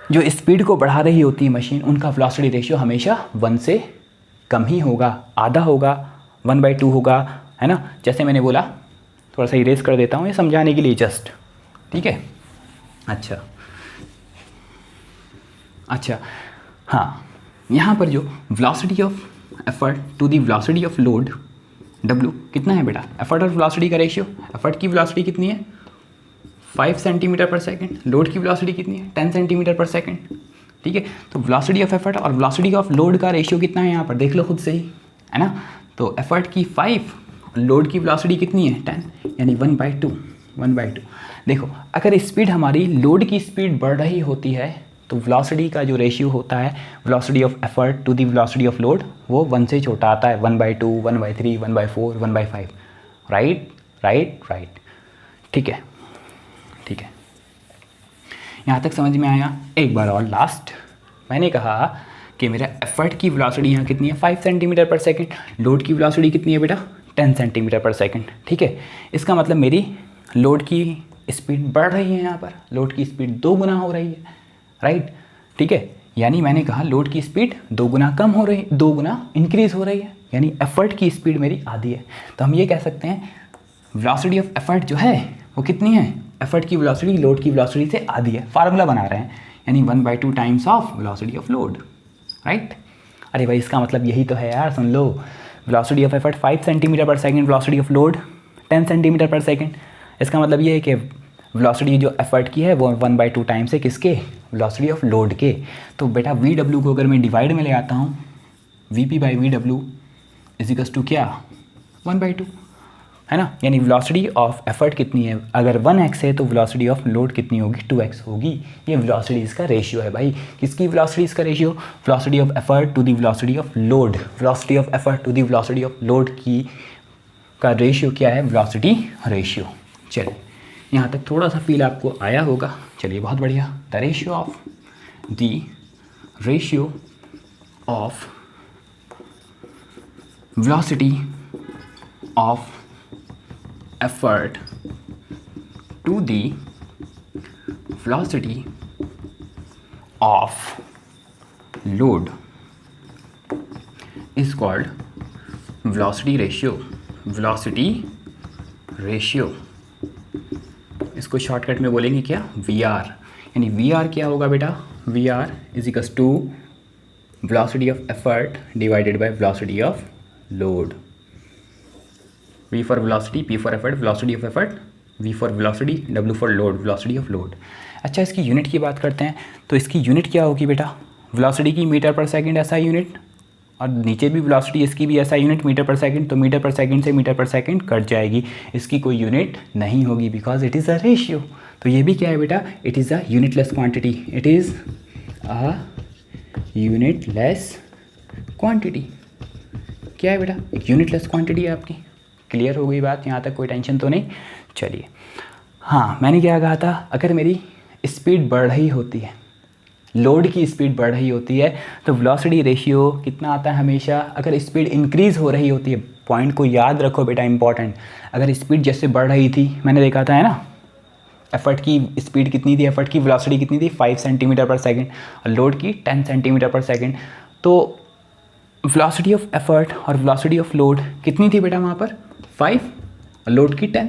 जो स्पीड को बढ़ा रही होती है मशीन, उनका वेलोसिटी रेशियो हमेशा 1 से कम ही होगा, आधा होगा, 1/2 होगा, है ना। जैसे मैंने बोला, थोड़ा सा इरेज कर देता हूँ ये समझाने के लिए जस्ट, ठीक है। अच्छा हाँ, यहाँ पर जो velocity of effort to the velocity of load W कितना है बेटा? एफर्ट और वेलोसिटी का रेशियो। एफर्ट की वेलोसिटी कितनी है? 5 सेंटीमीटर पर सेकंड। लोड की वेलोसिटी कितनी है? 10 सेंटीमीटर पर सेकंड। ठीक है। तो वेलोसिटी ऑफ एफर्ट और वेलोसिटी ऑफ लोड का रेशियो कितना है यहाँ पर देख लो खुद से ही, है ना। तो एफर्ट की 5, लोड की वेलोसिटी कितनी है 10, यानी 1/2। देखो अगर स्पीड हमारी लोड की स्पीड बढ़ रही होती है तो वेलोसिटी का जो रेशियो होता है velocity of effort to the velocity of load वो 1 से छोटा आता है, 1/2, 1/3, 1/4, 1/5। राइट। ठीक है। यहाँ तक समझ में आया। एक बार और लास्ट, मैंने कहा कि मेरा एफर्ट की वेलोसिटी यहाँ कितनी है 5 सेंटीमीटर पर सेकेंड, लोड की वेलोसिटी कितनी है बेटा 10 सेंटीमीटर पर सेकेंड। ठीक है, इसका मतलब मेरी लोड की स्पीड बढ़ रही है, यहाँ पर लोड की स्पीड 2 गुना हो रही है, राइट। ठीक है, यानी मैंने कहा लोड की स्पीड 2 गुना कम हो रही है, 2 गुना इंक्रीज़ हो रही है, यानी एफर्ट की स्पीड मेरी आधी है। तो हम ये कह सकते हैं वेलोसिटी ऑफ एफर्ट जो है वो कितनी है, एफर्ट की वेलोसिटी लोड की वेलोसिटी से आधी है। फार्मूला बना रहे हैं, यानी 1/2 times of velocity of load, right. अरे भाई इसका मतलब यही तो है यार, सुन लो। वेलोसिटी ऑफ एफर्ट 5 सेंटीमीटर पर second, velocity of load 10 centimetre पर सेकेंड। इसका मतलब ये है कि वेलोसिटी जो एफर्ट की है वो 1/2 टाइम्स है किसके, वेलोसिटी ऑफ लोड के। तो बेटा VW को अगर मैं डिवाइड में ले आता हूँ, VP/VW इजिकल्स टू क्या 1/2, है ना। यानी वेलोसिटी ऑफ एफर्ट कितनी है, अगर 1x है तो वेलोसिटी ऑफ लोड कितनी होगी 2x होगी। ये वेलोसिटीज़ का रेशियो है भाई। किसकी वेलोसिटीज़ का ratio, velocity of effort to the velocity of load. Velocity of effort to the velocity of load की का रेशियो क्या है, वेलोसिटी रेशियो। चलिए यहाँ तक थोड़ा सा फील आपको आया होगा, चलिए बहुत बढ़िया। The ratio of velocity of effort to the velocity of load is called velocity ratio। इसको शॉर्टकट में बोलेंगे क्या, VR। यानी VR क्या होगा बेटा, VR is equals to velocity of effort divided by velocity of load. V for velocity, P for effort, velocity of effort, V for velocity, W for load, velocity of load। अच्छा इसकी unit की बात करते हैं, तो इसकी यूनिट क्या होगी बेटा, वेलोसिटी की मीटर पर सेकंड ऐसा यूनिट, और नीचे भी वेलोसिटी इसकी भी ऐसा यूनिट मीटर पर सेकंड, तो मीटर पर सेकंड से मीटर पर सेकंड कट जाएगी, इसकी कोई यूनिट नहीं होगी because it is a ratio. तो ये भी क्या है बेटा, it is a unitless quantity, it is a unitless quantity. क्या है बेटा, एक यूनिटलेस क्वांटिटी है आपकी। क्लियर हो गई बात, यहाँ तक कोई टेंशन तो नहीं। चलिए हाँ, मैंने क्या कहा था, अगर मेरी स्पीड बढ़ रही होती है, लोड की स्पीड बढ़ रही होती है तो वेलोसिटी रेशियो कितना आता है हमेशा, अगर स्पीड इंक्रीज़ हो रही होती है, पॉइंट को याद रखो बेटा इंपॉर्टेंट। अगर स्पीड जैसे बढ़ रही थी, मैंने देखा था है ना, एफर्ट की स्पीड कितनी थी, एफर्ट की वेलोसिटी कितनी थी 5 सेंटीमीटर पर सेकेंड, और लोड की 10 सेंटीमीटर पर सेकेंड। तो वेलोसिटी ऑफ एफर्ट और वेलोसिटी ऑफ लोड कितनी थी बेटा वहाँ पर 5 और लोड की 10,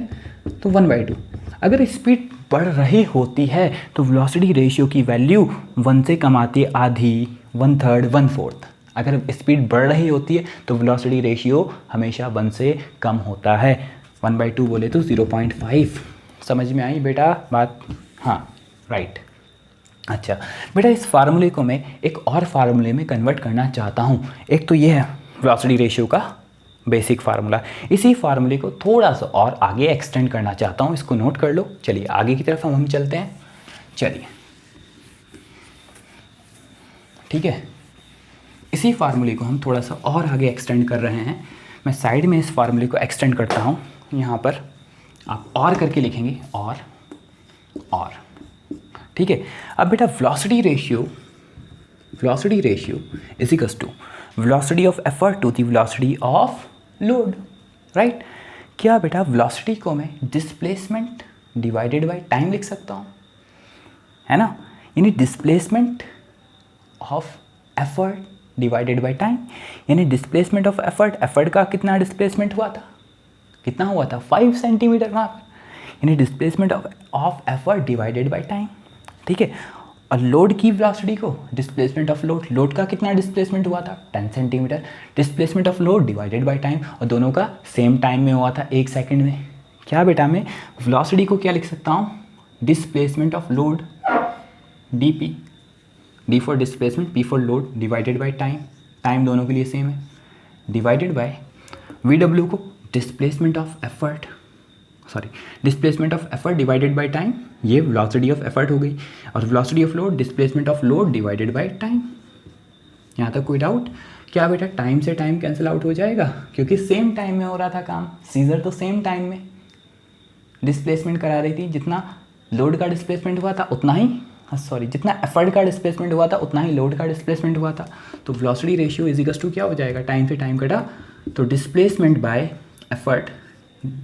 तो 1/2। अगर स्पीड बढ़ रही होती है तो वेलोसिटी रेशियो की वैल्यू 1 से कम आती है, आधी, 1/3, 1/4। अगर स्पीड बढ़ रही होती है तो वेलोसिटी रेशियो हमेशा 1 से कम होता है। 1/2 बोले तो 0.5। समझ में आई बेटा बात, हाँ राइट। अच्छा बेटा, इस फार्मूले को मैं एक और फार्मूले में कन्वर्ट करना चाहता हूँ। एक तो ये है वेलोसिटी रेशियो का बेसिक फार्मूला, इसी फार्मूले को थोड़ा सा और आगे एक्सटेंड करना चाहता हूँ, इसको नोट कर लो। चलिए आगे की तरफ हम चलते हैं। चलिए ठीक है, इसी फार्मूले को हम थोड़ा सा और आगे एक्सटेंड कर रहे हैं। मैं साइड में इस फार्मूले को एक्सटेंड करता हूँ, यहाँ पर आप और करके लिखेंगे, और ठीक है। अब बेटा velocity ratio is equals to velocity of effort to the velocity of load, right. क्या बेटा वेलोसिटी को मैं डिस्प्लेसमेंट डिवाइडेड बाय टाइम लिख सकता हूँ, है ना। यानी displacement of effort divided by time, यानी डिस्प्लेसमेंट ऑफ एफर्ट का कितना डिस्प्लेसमेंट हुआ था, कितना हुआ था 5 सेंटीमीटर वहाँ पर, यानी displacement of effort divided by time, ठीक है। और लोड की वेलोसिटी को डिस्प्लेसमेंट ऑफ लोड का कितना डिस्प्लेसमेंट हुआ था 10 centimetre, displacement of load divided by time, और दोनों का सेम टाइम में हुआ था 1 सेकंड में। क्या बेटा मैं वेलोसिटी को क्या लिख सकता हूँ, displacement of load dp D for displacement, P for load divided by time, time दोनों के लिए सेम है, डिवाइडेड बाय वी डब्ल्यू को displacement of effort, displacement of effort divided by time, ये वेलोसिटी ऑफ एफर्ट हो गई, और velocity of load displacement of load divided by time. यहाँ तक कोई डाउट? क्या बेटा टाइम से टाइम कैंसिल आउट हो जाएगा, क्योंकि सेम टाइम में हो रहा था काम, सीजर तो सेम टाइम में डिस्प्लेसमेंट करा रही थी, जितना लोड का डिस्प्लेसमेंट हुआ था उतना ही जितना एफर्ट का डिस्प्लेसमेंट हुआ था उतना ही लोड का डिस्प्लेसमेंट हुआ था। तो velocity ratio is equals to क्या हो जाएगा, टाइम से टाइम कटा तो displacement by effort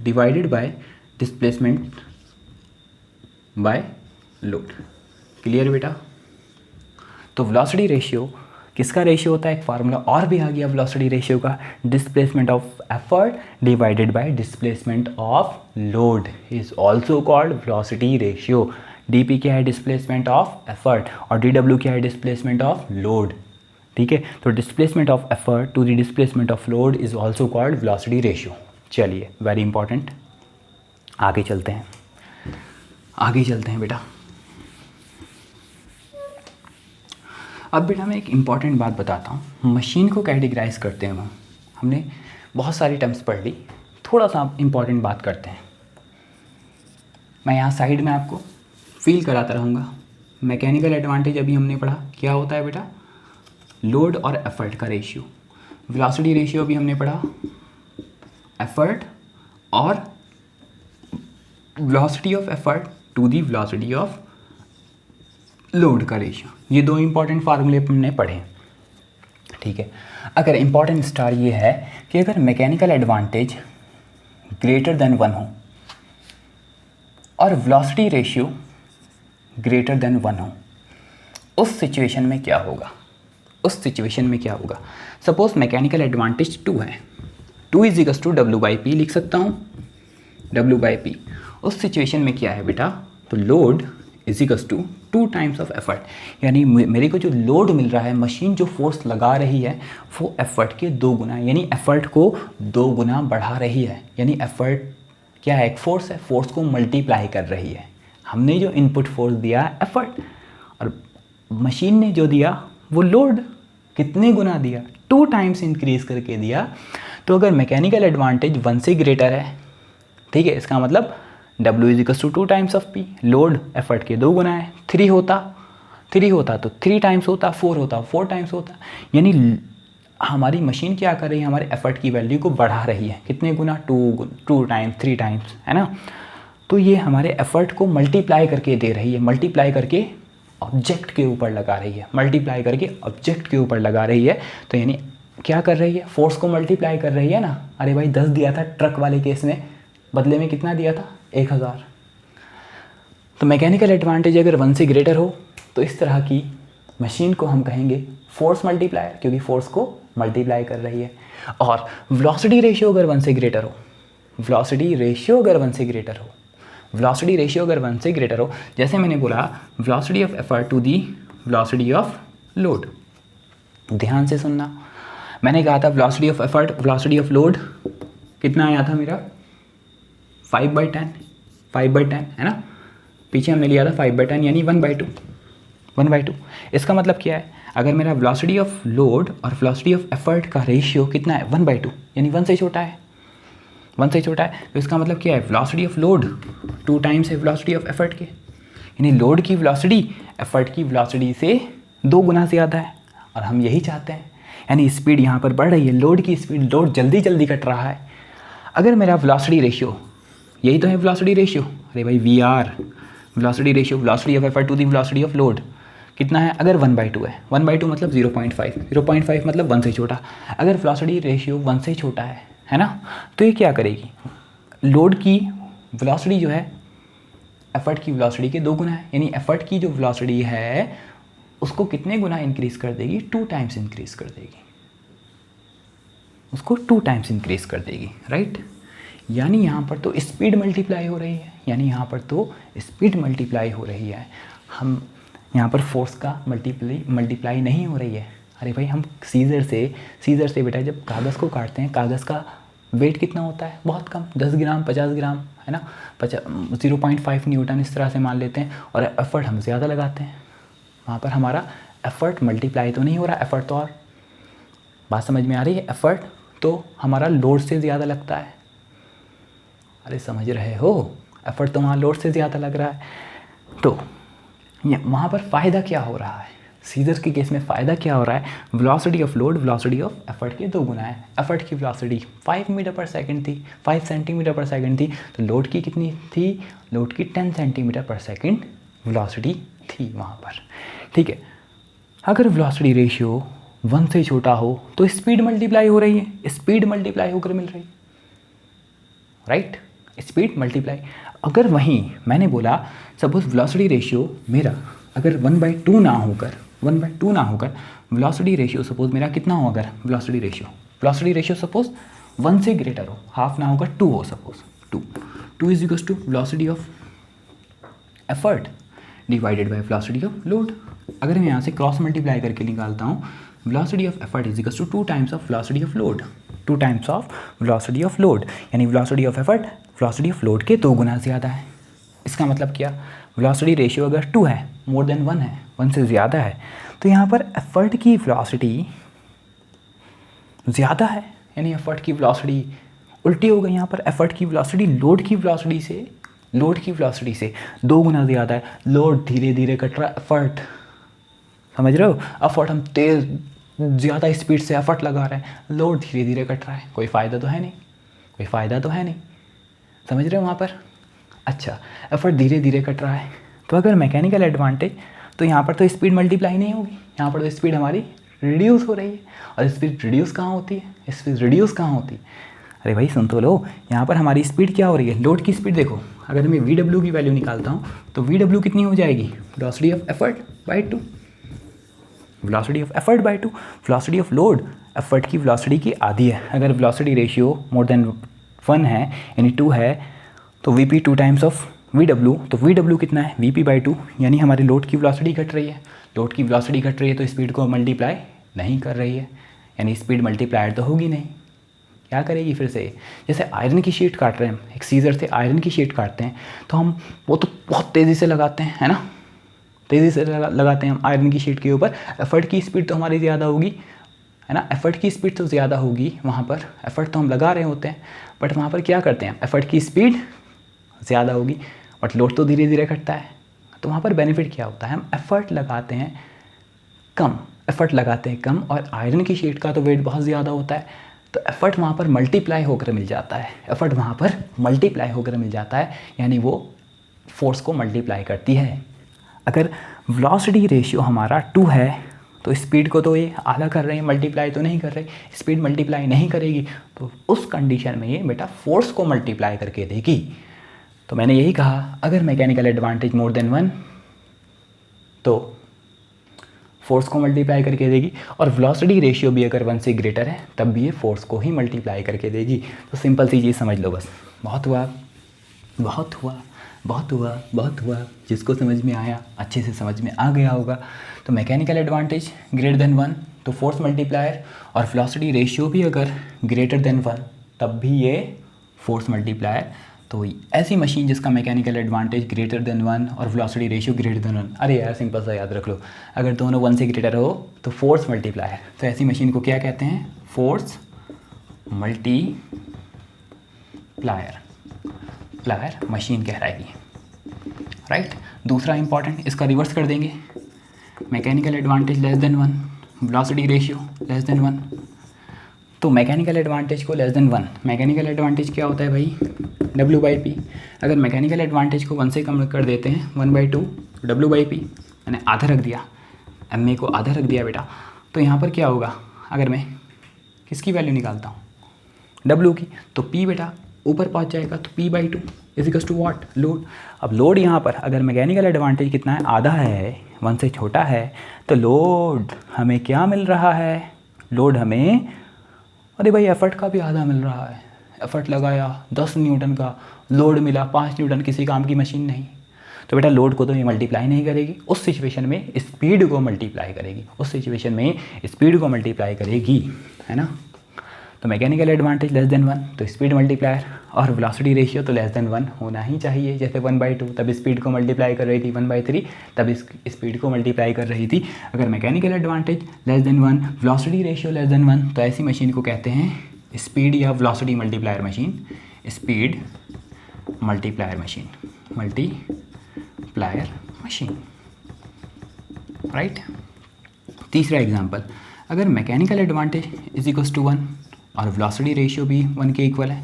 divided by displacement by load. Clear बेटा? तो वेलोसिटी रेशियो किसका रेशियो होता है, एक फार्मूला और भी आ गया वेलोसिटी रेशियो का, displacement of effort divided by displacement of load is also called velocity ratio. DP क्या है, डिस्प्लेसमेंट ऑफ एफर्ट, और डीडब्ल्यू क्या है, डिस्प्लेसमेंट ऑफ लोड। ठीक है, तो displacement of effort to the displacement of load is also called velocity ratio. चलिए very important, आगे चलते हैं बेटा। अब बेटा मैं एक इम्पॉर्टेंट बात बताता हूँ, मशीन को कैटेगराइज करते हैं हमने बहुत सारी टर्म्स पढ़ ली, थोड़ा सा इम्पॉर्टेंट बात करते हैं। मैं यहाँ साइड में आपको फील कराता रहूँगा। मैकेनिकल एडवांटेज अभी हमने पढ़ा, क्या होता है बेटा, लोड और एफर्ट का रेशियो। वेलोसिटी रेशियो अभी हमने पढ़ा, एफर्ट और velocity of effort to the velocity of load का रेशियो, ये दो इंपॉर्टेंट फार्मूले हमने पढ़े। ठीक है, अगर इंपॉर्टेंट स्टार ये है कि अगर मैकेनिकल एडवांटेज ग्रेटर देन 1 हो और वेलोसिटी रेशियो ग्रेटर देन 1 हो, उस सिचुएशन में क्या होगा, सपोज मैकेनिकल एडवांटेज 2 है, 2 इज इक्वल्स टू W/P लिख सकता हूँ, W/P। उस सिचुएशन में क्या है बेटा, तो load is equals to 2 times of effort, यानी मेरे को जो लोड मिल रहा है, मशीन जो फोर्स लगा रही है वो एफर्ट के 2 गुना, यानी एफर्ट को 2 गुना बढ़ा रही है। यानी एफर्ट क्या है, एक फोर्स है, फोर्स को मल्टीप्लाई कर रही है। हमने जो इनपुट फोर्स दिया एफर्ट, और मशीन ने जो दिया वो लोड, कितने गुना दिया, 2 टाइम्स इंक्रीज करके दिया। तो अगर मैकेनिकल एडवांटेज 1 से ग्रेटर है, ठीक है, इसका मतलब W is equals to 2 times of P, load effort के 2 गुना है। 3 होता तो 3 टाइम्स होता, 4 होता 4 टाइम्स होता, यानी हमारी मशीन क्या कर रही है, हमारे एफर्ट की वैल्यू को बढ़ा रही है, कितने गुना, 2 टाइम्स 3 टाइम्स, है ना। तो ये हमारे एफर्ट को मल्टीप्लाई करके दे रही है, मल्टीप्लाई करके ऑब्जेक्ट के ऊपर लगा रही है, तो यानी क्या कर रही है, फोर्स को मल्टीप्लाई कर रही है ना। अरे भाई 10 दिया था ट्रक वाले केस में, बदले में कितना दिया था, 1000। तो मैकेनिकल एडवांटेज अगर 1 से ग्रेटर हो तो इस तरह की मशीन को हम कहेंगे फोर्स मल्टीप्लायर, क्योंकि फोर्स को मल्टीप्लाई कर रही है। और वेलोसिटी रेशियो अगर 1 से ग्रेटर हो, वेलोसिटी रेशियो अगर 1 से ग्रेटर हो, जैसे मैंने बोला velocity of effort to the velocity of load. ध्यान से सुनना, मैंने कहा था velocity of effort velocity of load कितना आया था मेरा, 5/10 है ना। पीछे हमने लिया था 5/10 यानी 1/2। इसका मतलब क्या है, अगर मेरा वेलोसिटी ऑफ लोड और वेलोसिटी ऑफ एफर्ट का रेशियो कितना है, 1/2, यानी 1 से छोटा है, तो इसका मतलब क्या है, वेलोसिटी ऑफ लोड 2 टाइम्स है वेलोसिटी ऑफ एफर्ट के, यानी लोड की वेलोसिटी एफर्ट की वेलोसिटी से 2 गुना ज़्यादा है। और हम यही चाहते हैं, यानी स्पीड यहाँ पर बढ़ रही है, लोड की स्पीड, लोड जल्दी जल्दी कट रहा है। अगर मेरा वेलोसिटी रेशियो, यही तो है वेलोसिटी रेशियो, अरे भाई VR, velocity ratio velocity of effort to the velocity of load कितना है, अगर 1/2 है, 1/2 मतलब 0.5 मतलब 1 से छोटा। अगर वेलोसिटी रेशियो 1 से छोटा है ना, तो ये क्या करेगी, लोड की वेलोसिटी जो है एफर्ट की वेलोसिटी के 2 गुना है, यानी एफर्ट की जो वेलोसिटी है उसको कितने गुना इंक्रीज़ कर देगी, 2 टाइम्स इंक्रीज़ कर देगी, राइट। यानी यहाँ पर तो स्पीड मल्टीप्लाई हो रही है, हम यहाँ पर फोर्स का मल्टीप्लाई नहीं हो रही है। अरे भाई हम सीजर से बेटा जब कागज़ को काटते हैं, कागज़ का वेट कितना होता है, बहुत कम, 10 ग्राम 50 ग्राम, है ना, 0.5 न्यूटन इस तरह से मान लेते हैं, और एफर्ट हम ज़्यादा लगाते हैं, वहाँ पर हमारा एफर्ट मल्टीप्लाई तो नहीं हो रहा, एफर्ट तो, और बात समझ में आ रही है, एफर्ट तो हमारा लोड से ज़्यादा लगता है। अरे समझ रहे हो, एफर्ट तो वहाँ लोड से ज़्यादा लग रहा है। तो वहाँ पर फ़ायदा क्या हो रहा है, सीजर के केस में फ़ायदा क्या हो रहा है, velocity of load velocity of effort के 2 गुना है। एफर्ट की वेलोसिटी 5 मीटर पर सेकंड थी, 5 सेंटीमीटर पर सेकंड थी, तो लोड की कितनी थी, लोड की 10 सेंटीमीटर पर सेकंड वेलोसिटी थी वहाँ पर। ठीक है, अगर वेलोसिटी रेशियो 1 से छोटा हो तो स्पीड मल्टीप्लाई हो रही है, स्पीड मल्टीप्लाई होकर मिल रही है, राइट, स्पीड मल्टीप्लाई। अगर वहीं मैंने बोला सपोज वेलोसिटी रेशियो मेरा अगर 1/2 ना होकर वेलोसिटी रेशियो सपोज मेरा कितना हो, अगर वेलोसिटी रेशियो सपोज 1 से ग्रेटर हो, हाफ ना होकर 2 हो, suppose 2 is equal to velocity of effort divided by velocity of load. अगर मैं यहाँ से क्रॉस मल्टीप्लाई करके निकालता हूँ, velocity of effort is equal to 2 times of velocity of load, 2 times of velocity of load, यानी velocity of effort velocity of load के 2 गुना ज़्यादा है। इसका मतलब क्या, वेलोसिटी रेशियो अगर 2 है, मोर देन 1 है, 1 से ज़्यादा है, तो यहाँ पर एफर्ट की वेलोसिटी ज़्यादा है, यानी एफर्ट की वेलोसिटी उल्टी हो गई। यहाँ पर एफर्ट की वेलोसिटी लोड की वेलोसिटी से 2 गुना ज़्यादा है। लोड धीरे धीरे कट रहा है, एफर्ट, समझ रहे हो, एफर्ट हम तेज़ ज़्यादा स्पीड से एफर्ट लगा रहे हैं, लोड धीरे धीरे कट रहा है, कोई फ़ायदा तो है नहीं, समझ रहे हो वहाँ पर। अच्छा, एफर्ट धीरे धीरे कट रहा है, तो अगर मैकेनिकल एडवांटेज, तो यहाँ पर तो स्पीड मल्टीप्लाई नहीं होगी, यहाँ पर तो स्पीड हमारी रिड्यूस हो रही है। और स्पीड रिड्यूस कहाँ होती है, अरे भाई सुन तो लो, यहाँ पर हमारी स्पीड क्या हो रही है, लोड की स्पीड देखो, अगर मैं VW की वैल्यू निकालता हूँ तो VW कितनी हो जाएगी, velocity of effort by 2, velocity of effort by 2, velocity of load effort की वेलोसिटी की आधी है। अगर वेलोसिटी रेशियो मोर देन 1 है यानी 2 है, तो VP 2 टाइम्स ऑफ VW, तो VW कितना है, VP बाई 2, यानी हमारी लोड की वेलोसिटी घट रही है, तो स्पीड को मल्टीप्लाई नहीं कर रही है, यानी स्पीड मल्टीप्लायर तो होगी नहीं, क्या करेगी फिर से। जैसे आयरन की शीट काट रहे हैं, एक सीजर से आयरन की शीट काटते हैं, तो हम वो तो बहुत तेज़ी से लगाते हैं, है ना, तेज़ी से लगाते हैं हम आयरन की शीट के ऊपर, एफर्ट की स्पीड तो हमारी ज़्यादा होगी, है ना, एफर्ट की स्पीड तो ज़्यादा होगी वहाँ पर, एफर्ट तो हम लगा रहे होते हैं, बट वहाँ पर क्या करते हैं, एफर्ट की स्पीड ज़्यादा होगी बट लोड तो धीरे धीरे घटता है। तो वहाँ पर बेनिफिट क्या होता है, हम एफर्ट लगाते हैं कम, और आयरन की शीट का तो वेट बहुत ज़्यादा होता है, तो एफर्ट वहाँ पर मल्टीप्लाई होकर मिल जाता है, यानी वो फोर्स को मल्टीप्लाई करती है। अगर वेलोसिटी रेशियो हमारा 2 है तो स्पीड को तो ये आधा कर रहे हैं, मल्टीप्लाई तो नहीं कर रहे, स्पीड मल्टीप्लाई नहीं करेगी, तो उस कंडीशन में ये बेटा फोर्स को मल्टीप्लाई करके देगी। तो मैंने यही कहा, अगर मैकेनिकल एडवांटेज मोर देन 1 तो फोर्स को मल्टीप्लाई करके देगी, और वेलोसिटी रेशियो भी अगर 1 से ग्रेटर है तब भी ये फोर्स को ही मल्टीप्लाई करके देगी। तो सिंपल सी चीज़ समझ लो बस, बहुत हुआ। जिसको समझ में आया अच्छे से समझ में आ गया होगा। तो मैकेनिकल एडवांटेज ग्रेटर देन 1 तो फोर्स मल्टीप्लायर, और वेलोसिटी रेशियो भी अगर ग्रेटर देन 1 तब भी ये फोर्स मल्टीप्लायर। तो ऐसी मशीन जिसका मैकेनिकल एडवांटेज ग्रेटर देन 1 और वेलोसिटी रेशियो ग्रेटर देन 1, अरे यार सिंपल सा याद रख लो, अगर दोनों 1 से ग्रेटर हो तो फोर्स मल्टीप्लायर, तो ऐसी मशीन को क्या कहते हैं, फोर्स मल्टीप्लायर मशीन कहलाएगी, राइट। दूसरा इंपॉर्टेंट, इसका रिवर्स कर देंगे, mechanical advantage less than 1, velocity ratio less than 1, तो मैकेनिकल एडवांटेज को लेस देन 1, मैकेनिकल एडवांटेज क्या होता है भाई, W/P। अगर मैकेनिकल एडवांटेज को 1 से कम कर देते हैं 1/2 W/P, मैंने आधा रख दिया, MA को आधा रख दिया बेटा, तो यहाँ पर क्या होगा, अगर मैं किसकी वैल्यू निकालता हूँ W की, तो P बेटा ऊपर पहुँच जाएगा, तो P/2 is equals to what, load. अब लोड यहाँ पर अगर मैकेनिकल एडवांटेज कितना है, आधा है, 1 से छोटा है, तो लोड हमें क्या मिल रहा है, लोड हमें, अरे भाई एफर्ट का भी आधा मिल रहा है, एफर्ट लगाया 10 न्यूटन का, लोड मिला 5 न्यूटन, किसी काम की मशीन नहीं, तो बेटा लोड को तो ये मल्टीप्लाई नहीं करेगी, उस सिचुएशन में स्पीड को मल्टीप्लाई करेगी, है ना। तो मैकेनिकल एडवांटेज लेस देन 1 तो स्पीड मल्टीप्लायर, और वेलोसिटी रेशियो तो लेस देन 1 होना ही चाहिए। जैसे 1/2 तब स्पीड को मल्टीप्लाई कर रही थी, 1/3 तब इस स्पीड को मल्टीप्लाई कर रही थी। अगर mechanical advantage less than 1, velocity ratio less than 1, तो ऐसी मशीन को कहते हैं स्पीड या velocity multiplier machine, speed multiplier machine, multiplier machine, right. तीसरा एग्जांपल, अगर mechanical advantage is equals to 1 और वेलोसिटी रेशियो भी 1 के इक्वल है,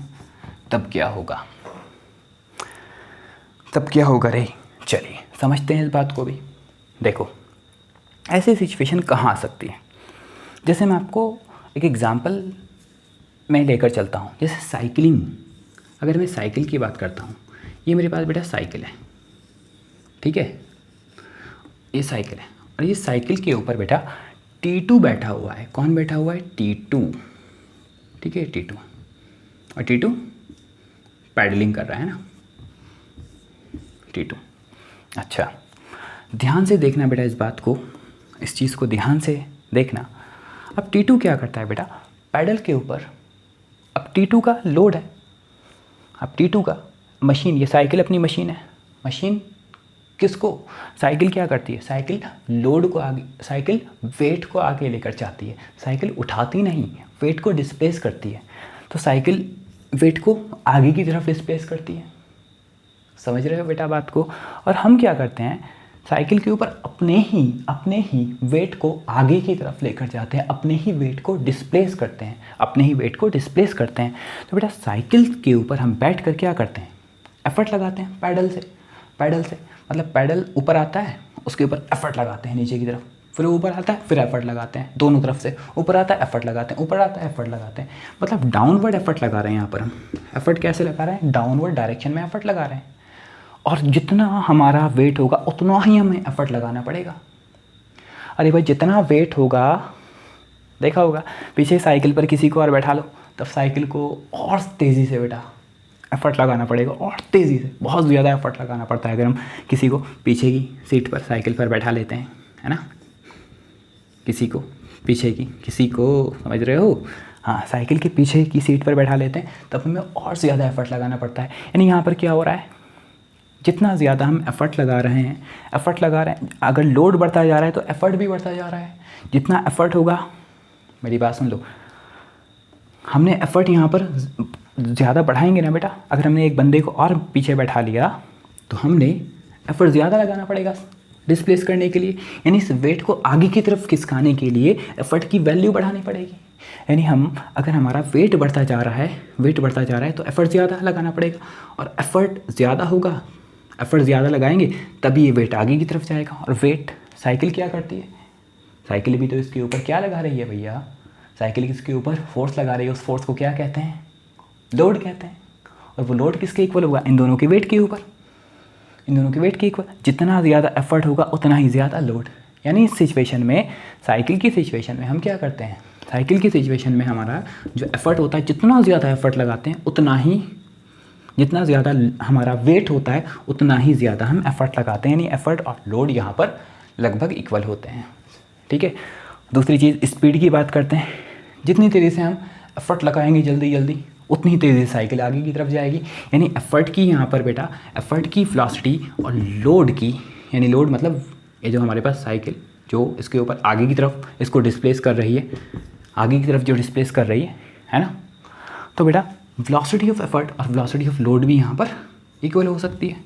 तब क्या होगा, तब क्या होगा रे। चलिए समझते हैं इस बात को भी। देखो ऐसी सिचुएशन कहाँ आ सकती है, जैसे मैं आपको एक एग्जांपल में लेकर चलता हूँ। जैसे साइकिलिंग, अगर मैं साइकिल की बात करता हूँ, ये मेरे पास बेटा साइकिल है, ठीक है, ये साइकिल है, और ये साइकिल के ऊपर बेटा T2 बैठा हुआ है। कौन बैठा हुआ है? T2, ठीक है, T2, और T2 पैडलिंग कर रहा है ना, T2। अच्छा ध्यान से देखना बेटा इस बात को, इस चीज़ को ध्यान से देखना। अब T2 क्या करता है बेटा, पैडल के ऊपर, अब T2 का लोड है, अब T2 का मशीन, ये साइकिल अपनी मशीन है, मशीन किसको, साइकिल क्या करती है, साइकिल लोड को आगे, साइकिल वेट को आगे लेकर जाती है, साइकिल उठाती नहीं, वेट को डिस्प्लेस करती है। तो साइकिल वेट को आगे की तरफ डिस्प्लेस करती है, समझ रहे हो बेटा बात को। और हम क्या करते हैं, साइकिल के ऊपर अपने ही वेट को आगे की तरफ लेकर जाते हैं, अपने ही वेट को डिस्प्लेस करते हैं, अपने ही वेट को डिस्प्लेस करते हैं। तो बेटा साइकिल के ऊपर हम बैठ कर क्या करते हैं, एफर्ट लगाते हैं पैडल से मतलब पैडल ऊपर आता है, उसके ऊपर एफर्ट लगाते हैं नीचे की तरफ, फिर ऊपर आता है, फिर एफर्ट लगाते हैं, दोनों तरफ से ऊपर आता है एफर्ट लगाते हैं, ऊपर आता है एफर्ट लगाते हैं, मतलब डाउनवर्ड एफर्ट लगा रहे हैं। यहाँ पर हम एफर्ट कैसे लगा रहे हैं, डाउनवर्ड डायरेक्शन में एफर्ट लगा रहे हैं, और जितना हमारा वेट होगा उतना ही हमें एफर्ट लगाना पड़ेगा। अरे भाई जितना वेट होगा, देखा होगा पीछे साइकिल पर किसी को और बैठा लो, तब साइकिल को और तेज़ी से बेटा एफर्ट लगाना पड़ेगा, और तेज़ी से बहुत ज़्यादा एफर्ट लगाना पड़ता है अगर हम किसी को पीछे की सीट पर साइकिल पर बैठा लेते हैं, है ना, किसी को पीछे की, किसी को समझ रहे हो, हाँ साइकिल के पीछे की सीट पर बैठा लेते हैं, तब हमें और ज़्यादा एफर्ट लगाना पड़ता है। यानी यहाँ पर क्या हो रहा है, जितना ज़्यादा हम एफ़र्ट लगा रहे हैं, अगर लोड बढ़ता जा रहा है तो एफ़र्ट भी बढ़ता जा रहा है। जितना एफ़र्ट होगा, मेरी बात सुन लो, हमने एफ़र्ट यहाँ पर ज़्यादा बढ़ाएंगे ना बेटा, अगर हमने एक बंदे को और पीछे बैठा लिया तो हमने एफ़र्ट ज़्यादा लगाना पड़ेगा डिस्प्लेस करने के लिए, यानी इस वेट को आगे की तरफ खिसकाने के लिए एफ़र्ट की वैल्यू बढ़ानी पड़ेगी। यानी हम अगर हमारा वेट बढ़ता जा रहा है तो एफ़र्ट ज़्यादा लगाना पड़ेगा, और एफ़र्ट ज़्यादा होगा, एफ़र्ट ज़्यादा लगाएंगे तभी ये वेट आगे की तरफ जाएगा। और वेट साइकिल क्या करती है, साइकिल भी तो इसके ऊपर क्या लगा रही है भैया, साइकिल इसके ऊपर फोर्स लगा रही है, उस फोर्स को क्या कहते हैं, लोड कहते हैं। और वो लोड किसके इक्वल होगा, इन दोनों के वेट के ऊपर, इन दोनों के वेट के इक्वल। जितना ज़्यादा एफ़र्ट होगा उतना ही ज़्यादा लोड। यानी इस सिचुएशन में, साइकिल की सिचुएशन में हम क्या करते हैं, साइकिल की सिचुएशन में हमारा जो एफ़र्ट होता है, जितना ज़्यादा एफ़र्ट लगाते हैं उतना ही, जितना ज़्यादा हमारा वेट होता है उतना ही ज़्यादा हम एफ़र्ट लगाते हैं, यानी एफ़र्ट और लोड यहाँ पर लगभग इक्वल होते हैं, ठीक है। दूसरी चीज़ स्पीड की बात करते हैं, जितनी तेज़ी से हम एफ़र्ट लगाएंगे जल्दी उतनी ही तेज़ी से साइकिल आगे की तरफ जाएगी। यानी एफ़र्ट की यहाँ पर बेटा, एफ़र्ट की वेलोसिटी और लोड की, यानी लोड मतलब ये जो हमारे पास साइकिल जो इसके ऊपर आगे की तरफ इसको डिस्प्लेस कर रही है, आगे की तरफ जो डिस्प्लेस कर रही है ना, तो बेटा वेलोसिटी ऑफ एफर्ट और वेलोसिटी ऑफ लोड भी यहाँ पर इक्वल हो सकती है।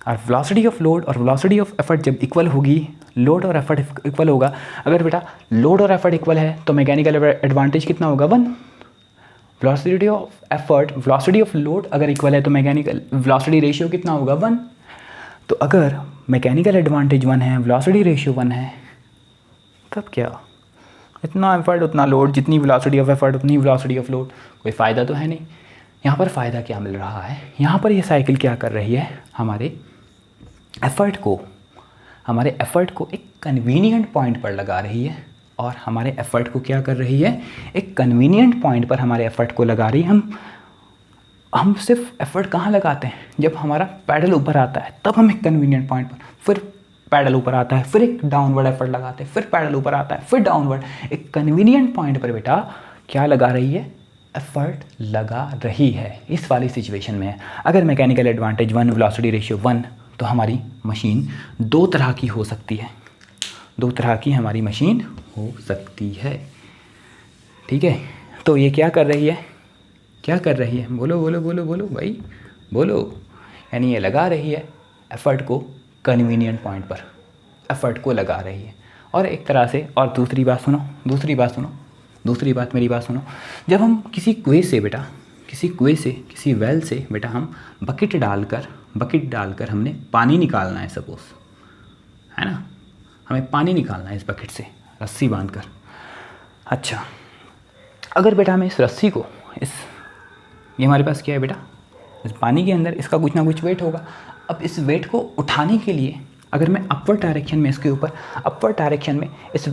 और वेलोसिटी ऑफ लोड और वेलोसिटी ऑफ एफर्ट जब इक्वल होगी, लोड और एफर्ट इक्वल होगा, अगर बेटा लोड और एफर्ट इक्वल है तो मैकेनिकल एडवांटेज कितना होगा, 1। Velocity of effort, velocity of load अगर इक्वल है तो मैकेनिकल वेलोसिटी रेशियो कितना होगा, 1। तो अगर मैकेनिकल एडवांटेज 1 है, वेलोसिटी रेशियो 1 है, तब क्या, इतना एफर्ट उतना लोड, जितनी वेलोसिटी ऑफ एफर्ट उतनी वेलोसिटी ऑफ लोड, कोई फ़ायदा तो है नहीं। यहाँ पर फ़ायदा क्या मिल रहा है, यहाँ पर ये साइकिल क्या कर रही है, हमारे एफ़र्ट को एक कन्वीनियंट पॉइंट पर लगा रही है, और हमारे एफ़र्ट को क्या कर रही है, एक कन्वीनियंट पॉइंट पर हमारे एफ़र्ट को लगा रही है। हम सिर्फ एफ़र्ट कहाँ लगाते हैं, जब हमारा पैडल ऊपर आता है तब हम एक कन्वीनियंट पॉइंट पर, फिर पैडल ऊपर आता है, फिर एक डाउनवर्ड एफर्ट लगाते हैं, फिर पैडल ऊपर आता है, फिर डाउनवर्ड, एक कन्वीनियंट पॉइंट पर बेटा क्या लगा रही है, एफर्ट लगा रही है, इस वाली सिचुएशन में है। अगर मैकेनिकल एडवांटेज 1 वेलोसिटी रेशियो 1 तो हमारी मशीन दो तरह की हो सकती है, दो तरह की हमारी मशीन हो सकती है, ठीक है। तो ये क्या कर रही है, क्या कर रही है, बोलो बोलो बोलो बोलो भाई बोलो, यानी ये लगा रही है एफर्ट को कन्वीनियंट पॉइंट पर, एफर्ट को लगा रही है। और एक तरह से, और दूसरी बात सुनो, दूसरी बात सुनो, दूसरी बात मेरी बात सुनो, जब हम किसी कुएं से बेटा, किसी कुएं से, किसी वेल से बेटा हम बकेट डालकर हमने पानी निकालना है सपोज, है ना, हमें पानी निकालना है इस बकेट से रस्सी बांधकर। अच्छा, अगर बेटा हमें इस रस्सी को, ये हमारे पास क्या है बेटा, इस पानी के अंदर इसका कुछ ना कुछ वेट होगा। अब इस वेट को उठाने के लिए अगर मैं अपवर्ड डायरेक्शन में, इसके ऊपर अपवर्ड डायरेक्शन में इस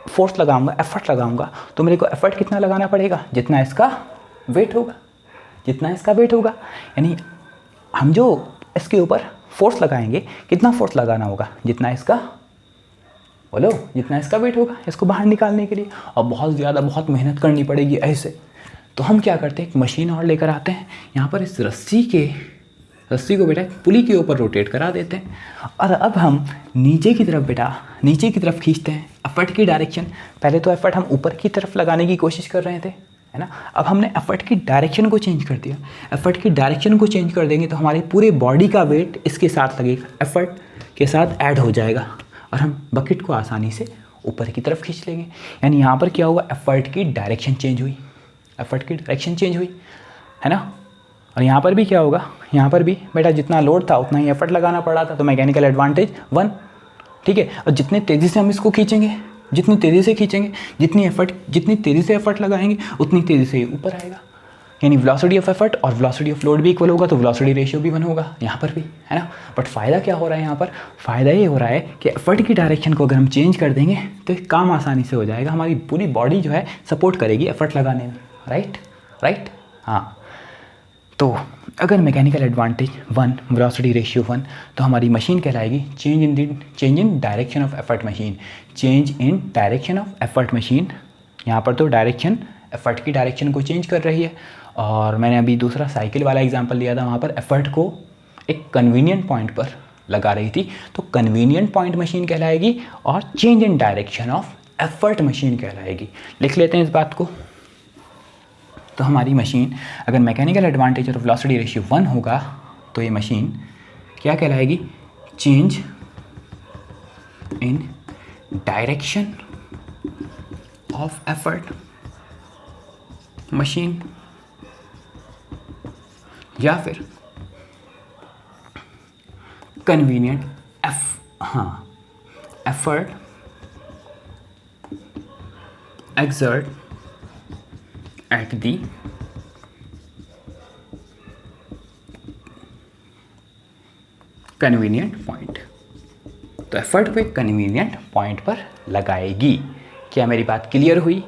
फोर्स लगाऊंगा, एफर्ट लगाऊंगा, तो मेरे को एफर्ट कितना लगाना पड़ेगा, जितना इसका वेट होगा, जितना इसका वेट होगा। यानी हम जो इसके ऊपर फोर्स लगाएंगे, कितना फोर्स लगाना होगा, जितना इसका, बोलो, जितना इसका वेट होगा इसको बाहर निकालने के लिए। और बहुत ज़्यादा, बहुत मेहनत करनी पड़ेगी ऐसे। तो हम क्या करते हैं, एक मशीन और लेकर आते हैं, यहाँ पर इस रस्सी को बेटा पुली के ऊपर रोटेट करा देते हैं, और अब हम नीचे की तरफ बेटा, नीचे की तरफ खींचते हैं एफर्ट की डायरेक्शन। पहले तो एफर्ट हम ऊपर की तरफ लगाने की कोशिश कर रहे थे, है ना, अब हमने एफर्ट की डायरेक्शन को चेंज कर दिया। एफर्ट की डायरेक्शन को चेंज कर देंगे तो हमारी पूरे बॉडी का वेट इसके साथ लगेगा, एफर्ट के साथ ऐड हो जाएगा, और हम बकेट को आसानी से ऊपर की तरफ खींच लेंगे। यानी यहाँ पर क्या हुआ, एफर्ट की डायरेक्शन चेंज हुई, एफर्ट की डायरेक्शन चेंज हुई, है ना। और यहाँ पर भी क्या होगा, यहाँ पर भी बेटा जितना लोड था उतना ही एफर्ट लगाना पड़ा था, तो मैकेनिकल एडवांटेज 1, ठीक है। और जितने तेज़ी से हम इसको खींचेंगे, जितनी तेज़ी से खींचेंगे, जितनी तेज़ी से एफर्ट लगाएंगे उतनी तेज़ी से ऊपर आएगा। यानी वेलोसिटी ऑफ एफर्ट और वेलोसिटी ऑफ लोड भी इक्वल होगा, तो वेलोसिटी रेशियो भी 1 होगा यहाँ पर भी, है ना। बट फ़ायदा क्या हो रहा है यहाँ पर, फ़ायदा ये हो रहा है कि एफर्ट की डायरेक्शन को अगर हम चेंज कर देंगे तो एक काम आसानी से हो जाएगा, हमारी पूरी बॉडी जो है सपोर्ट करेगी एफर्ट लगाने में, राइट। हाँ, तो अगर मैकेनिकल एडवांटेज 1 वेलोसिटी रेशियो 1 तो हमारी मशीन कहलाएगी change in direction of effort machine, change in direction of effort machine. यहाँ पर तो डायरेक्शन, एफर्ट की डायरेक्शन को चेंज कर रही है। और मैंने अभी दूसरा साइकिल वाला एग्जांपल लिया था, वहाँ पर एफर्ट को एक कन्वीनियंट पॉइंट पर लगा रही थी, तो कन्वीनियंट पॉइंट मशीन कहलाएगी, और change in direction of effort machine कहलाएगी। लिख लेते हैं इस बात को। तो हमारी मशीन अगर मैकेनिकल एडवांटेज और वेलोसिटी रेशियो 1 होगा तो ये मशीन क्या कहलाएगी, change in direction of effort machine, या फिर convenient effort exert at the convenient point. तो एफर्ट को एक कन्वीनियंट पॉइंट पर लगाएगी। क्या मेरी बात क्लियर हुई?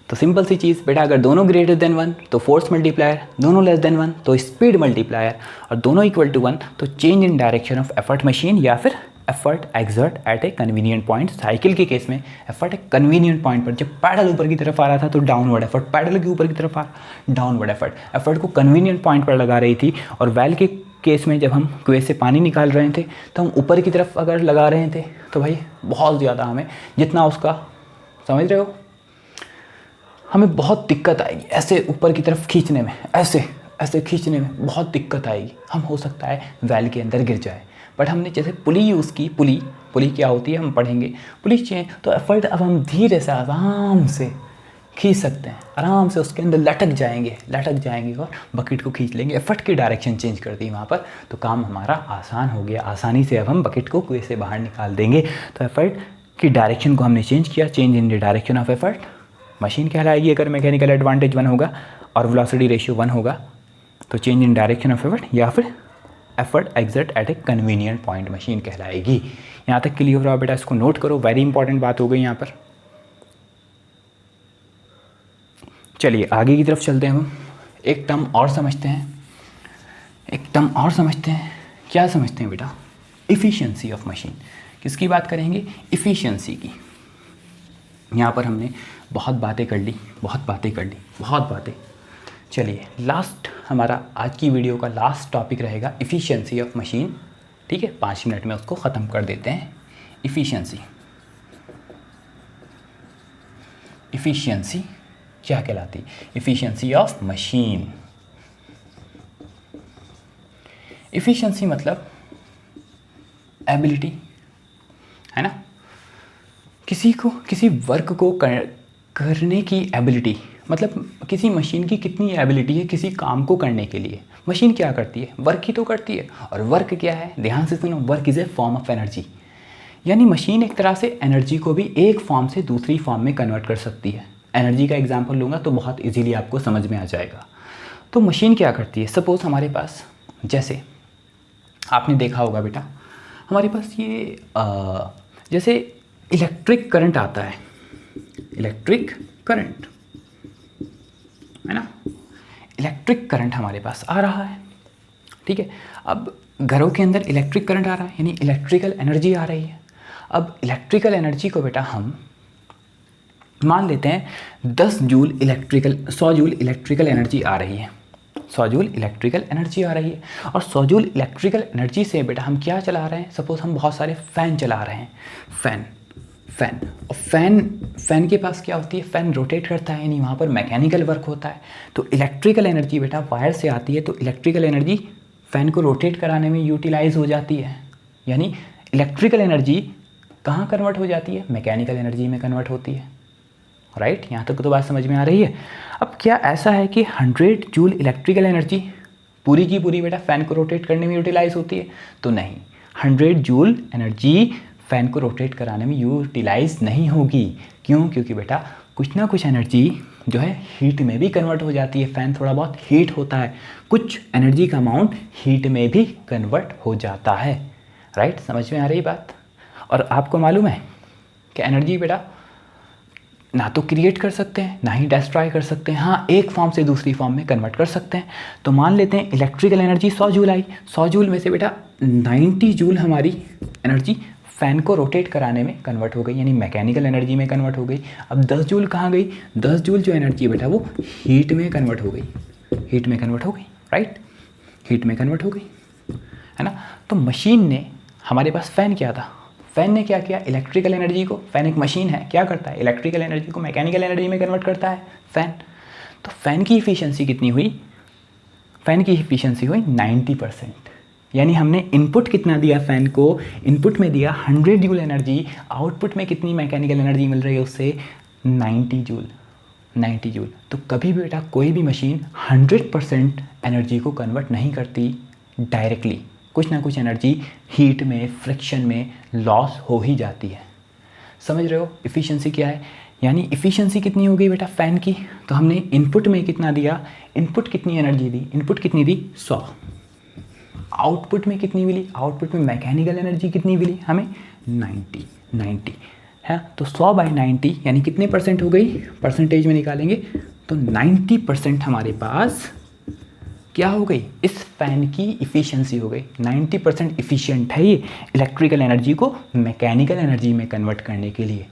तो सिंपल सी चीज़ बेटा, अगर दोनों ग्रेटर देन 1 तो फोर्स मल्टीप्लायर, दोनों लेस देन 1 तो स्पीड मल्टीप्लायर, और दोनों इक्वल टू 1 तो change in direction of effort machine, या फिर एफर्ट एक्सर्ट एट ए कन्वीनियंट पॉइंट। साइकिल के केस में एफर्ट एक कन्वीनियंट पॉइंट पर, जब पैडल ऊपर की तरफ आ रहा था तो डाउनवर्ड एफर्ट, पैडल के ऊपर की तरफ आ डाउनवर्ड एफर्ट को कन्वीनियंट पॉइंट पर लगा रही थी। और वेल के केस में जब हम कुएं से पानी निकाल रहे थे तो हम ऊपर की तरफ अगर लगा रहे थे तो भाई बहुत ज़्यादा हमें जितना उसका, समझ रहे हो, हमें बहुत दिक्कत आएगी ऐसे ऊपर की तरफ खींचने में, ऐसे खींचने में बहुत दिक्कत आएगी। हम हो सकता है वेल के अंदर गिर जाए। बट हमने जैसे पुली यूज़ की, पुली क्या होती है हम पढ़ेंगे, पुली चेंज, तो एफर्ट अब हम धीरे से आराम से खींच सकते हैं, आराम से उसके अंदर लटक जाएंगे और बकेट को खींच लेंगे। एफर्ट की डायरेक्शन चेंज कर दी वहाँ पर, तो काम हमारा आसान हो गया। आसानी से अब हम बकेट को कुएं से बाहर निकाल देंगे। तो एफर्ट की डायरेक्शन को हमने चेंज किया, change in the direction of effort machine कहलाएगी अगर मैकेनिकल एडवांटेज 1 होगा और वेलोसिटी रेशियो 1 होगा तो change in direction of effort, या फिर एफर्ट एक्सर्ट एट ए कन्वीनियंट पॉइंट मशीन कहलाएगी। यहाँ तक क्लियर हो रहा बेटा, इसको नोट करो, वेरी इंपॉर्टेंट बात हो गई यहाँ पर। चलिए आगे की तरफ चलते हैं, हम एक टर्म और समझते हैं। क्या समझते हैं बेटा? Efficiency of machine. किसकी बात करेंगे? इफ़िशियंसी की। यहाँ पर हमने बहुत बातें कर ली, बहुत बातें कर ली, बहुत बातें। चलिए लास्ट हमारा आज की वीडियो का लास्ट टॉपिक रहेगा इफ़िशियंसी ऑफ मशीन। ठीक है, 5 मिनट में उसको ख़त्म कर देते हैं। इफ़िशियंसी, इफ़िशियंसी क्या कहलाती? Efficiency of machine. इफ़िशियंसी मतलब एबिलिटी, है ना, किसी वर्क को करने की एबिलिटी, मतलब किसी मशीन की कितनी एबिलिटी है किसी काम को करने के लिए। मशीन क्या करती है? वर्क ही तो करती है। और वर्क क्या है? ध्यान से सुनो, work is a form of energy. यानी मशीन एक तरह से एनर्जी को भी एक फॉर्म से दूसरी फॉर्म में कन्वर्ट कर सकती है। एनर्जी का एग्जांपल लूँगा तो बहुत इजीली आपको समझ में आ जाएगा। तो मशीन क्या करती है? सपोज़ हमारे पास, जैसे आपने देखा होगा बेटा, हमारे पास ये जैसे इलेक्ट्रिक करंट आता है, इलेक्ट्रिक करंट, है ना, इलेक्ट्रिक करंट हमारे पास आ रहा है। ठीक है, अब घरों के अंदर इलेक्ट्रिक करंट आ रहा है, यानी इलेक्ट्रिकल एनर्जी आ रही है। अब इलेक्ट्रिकल एनर्जी को बेटा हम मान लेते हैं 10 joule electrical, 100 joule electrical energy आ रही है, 100 जूल इलेक्ट्रिकल एनर्जी आ रही है। और 100 जूल इलेक्ट्रिकल एनर्जी से बेटा हम क्या चला रहे हैं? सपोज़ हम बहुत सारे फ़ैन चला रहे हैं, फ़ैन और फ़ैन के पास क्या होती है? फ़ैन रोटेट करता है, यानी वहाँ पर मैकेनिकल वर्क होता है। तो इलेक्ट्रिकल एनर्जी बेटा वायर से आती है, तो इलेक्ट्रिकल एनर्जी फ़ैन को रोटेट कराने में यूटिलाइज हो जाती है। यानी इलेक्ट्रिकल एनर्जी कहाँ कन्वर्ट हो जाती है? मैकेनिकल एनर्जी में कन्वर्ट होती है। राइट, यहाँ तक तो बात समझ में आ रही है। अब क्या ऐसा है कि 100 जूल इलेक्ट्रिकल एनर्जी पूरी की पूरी बेटा फ़ैन को रोटेट करने में यूटिलाइज होती है? तो नहीं, 100 जूल एनर्जी फ़ैन को रोटेट कराने में यूटिलाइज नहीं होगी। क्यों? क्योंकि बेटा कुछ ना कुछ एनर्जी जो है हीट में भी कन्वर्ट हो जाती है। फ़ैन थोड़ा बहुत हीट होता है, कुछ एनर्जी का अमाउंट हीट में भी कन्वर्ट हो जाता है। राइट, समझ में आ रही बात? और आपको मालूम है कि एनर्जी बेटा ना तो क्रिएट कर सकते हैं ना ही डिस्ट्रॉय कर सकते हैं। हाँ, एक फॉर्म से दूसरी फॉर्म में कन्वर्ट कर सकते हैं। तो मान लेते हैं इलेक्ट्रिकल एनर्जी 100 जूल आई, 100 जूल में से बेटा 90 जूल हमारी एनर्जी फ़ैन को रोटेट कराने में कन्वर्ट हो गई, यानी मैकेनिकल एनर्जी में कन्वर्ट हो गई। अब 10 जूल कहाँ गई? 10 जूल जो एनर्जी है बेटा वो हीट में कन्वर्ट हो गई, हीट में कन्वर्ट हो गई। राइट, हीट में कन्वर्ट हो गई, है ना। तो मशीन ने, हमारे पास फ़ैन क्या था? फ़ैन ने क्या किया? इलेक्ट्रिकल एनर्जी को, फ़ैन एक मशीन है, क्या करता है? इलेक्ट्रिकल एनर्जी को मैकेनिकल एनर्जी में कन्वर्ट करता है फ़ैन। तो फ़ैन की इफ़िशियंसी कितनी हुई? फ़ैन की इफ़िशियंसी हुई 90%। यानी हमने इनपुट कितना दिया फ़ैन को? इनपुट में दिया 100 जूल एनर्जी, आउटपुट में कितनी मैकेनिकल एनर्जी मिल रही है उससे? 90 जूल, 90 जूल। तो कभी भी बेटा कोई भी मशीन 100% एनर्जी को कन्वर्ट नहीं करती डायरेक्टली, कुछ ना कुछ एनर्जी हीट में, फ्रिक्शन में लॉस हो ही जाती है। समझ रहे हो इफ़िशियंसी क्या है? यानी इफ़िशियंसी कितनी हो गई बेटा फ़ैन की? तो हमने इनपुट में कितना दिया, इनपुट कितनी एनर्जी दी? इनपुट कितनी दी? 100। आउटपुट में कितनी मिली? आउटपुट में मैकेनिकल एनर्जी कितनी मिली हमें? 90 है। तो 100/90 यानी कितने परसेंट हो गई? परसेंटेज में निकालेंगे तो 90% हमारे पास क्या हो गई? इस फ़ैन की इफ़िशियंसी हो गई। 90% इफ़िशियंट है ये इलेक्ट्रिकल एनर्जी को मैकेनिकल एनर्जी में कन्वर्ट करने के लिए।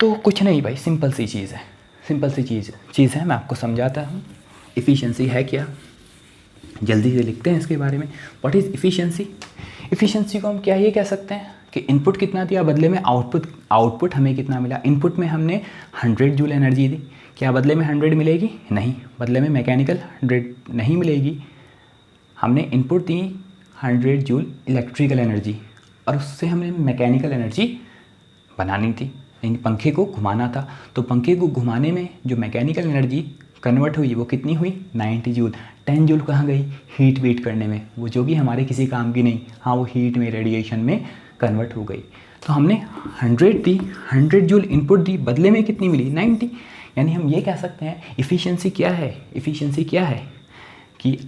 तो कुछ नहीं भाई, सिंपल सी चीज़ है, सिंपल सी चीज़ है। मैं आपको समझाता हूँ इफ़िशियंसी है क्या। जल्दी से लिखते हैं इसके बारे में। What is efficiency? इफ़िशियंसी को हम क्या ये कह सकते हैं कि इनपुट कितना दिया, बदले में आउटपुट हमें कितना मिला। इनपुट में हमने 100 जूल एनर्जी दी, क्या बदले में 100 मिलेगी? नहीं, बदले में मैकेनिकल 100 नहीं मिलेगी। हमने इनपुट दी 100 जूल इलेक्ट्रिकल एनर्जी और उससे हमने मैकेनिकल एनर्जी बनानी थी, यानी पंखे को घुमाना था। तो पंखे को घुमाने में जो मैकेनिकल एनर्जी कन्वर्ट हुई वो कितनी हुई? 90 जूल। 10 जूल कहाँ गई? हीट बीट करने में, वो जो भी हमारे किसी काम की नहीं, हाँ वो हीट में, रेडिएशन में कन्वर्ट हो गई। तो हमने 100 दी, 100 जूल इनपुट दी, बदले में कितनी मिली? 90। यानी हम ये कह सकते हैं इफ़िशियंसी क्या है? इफ़िशियंसी क्या है कि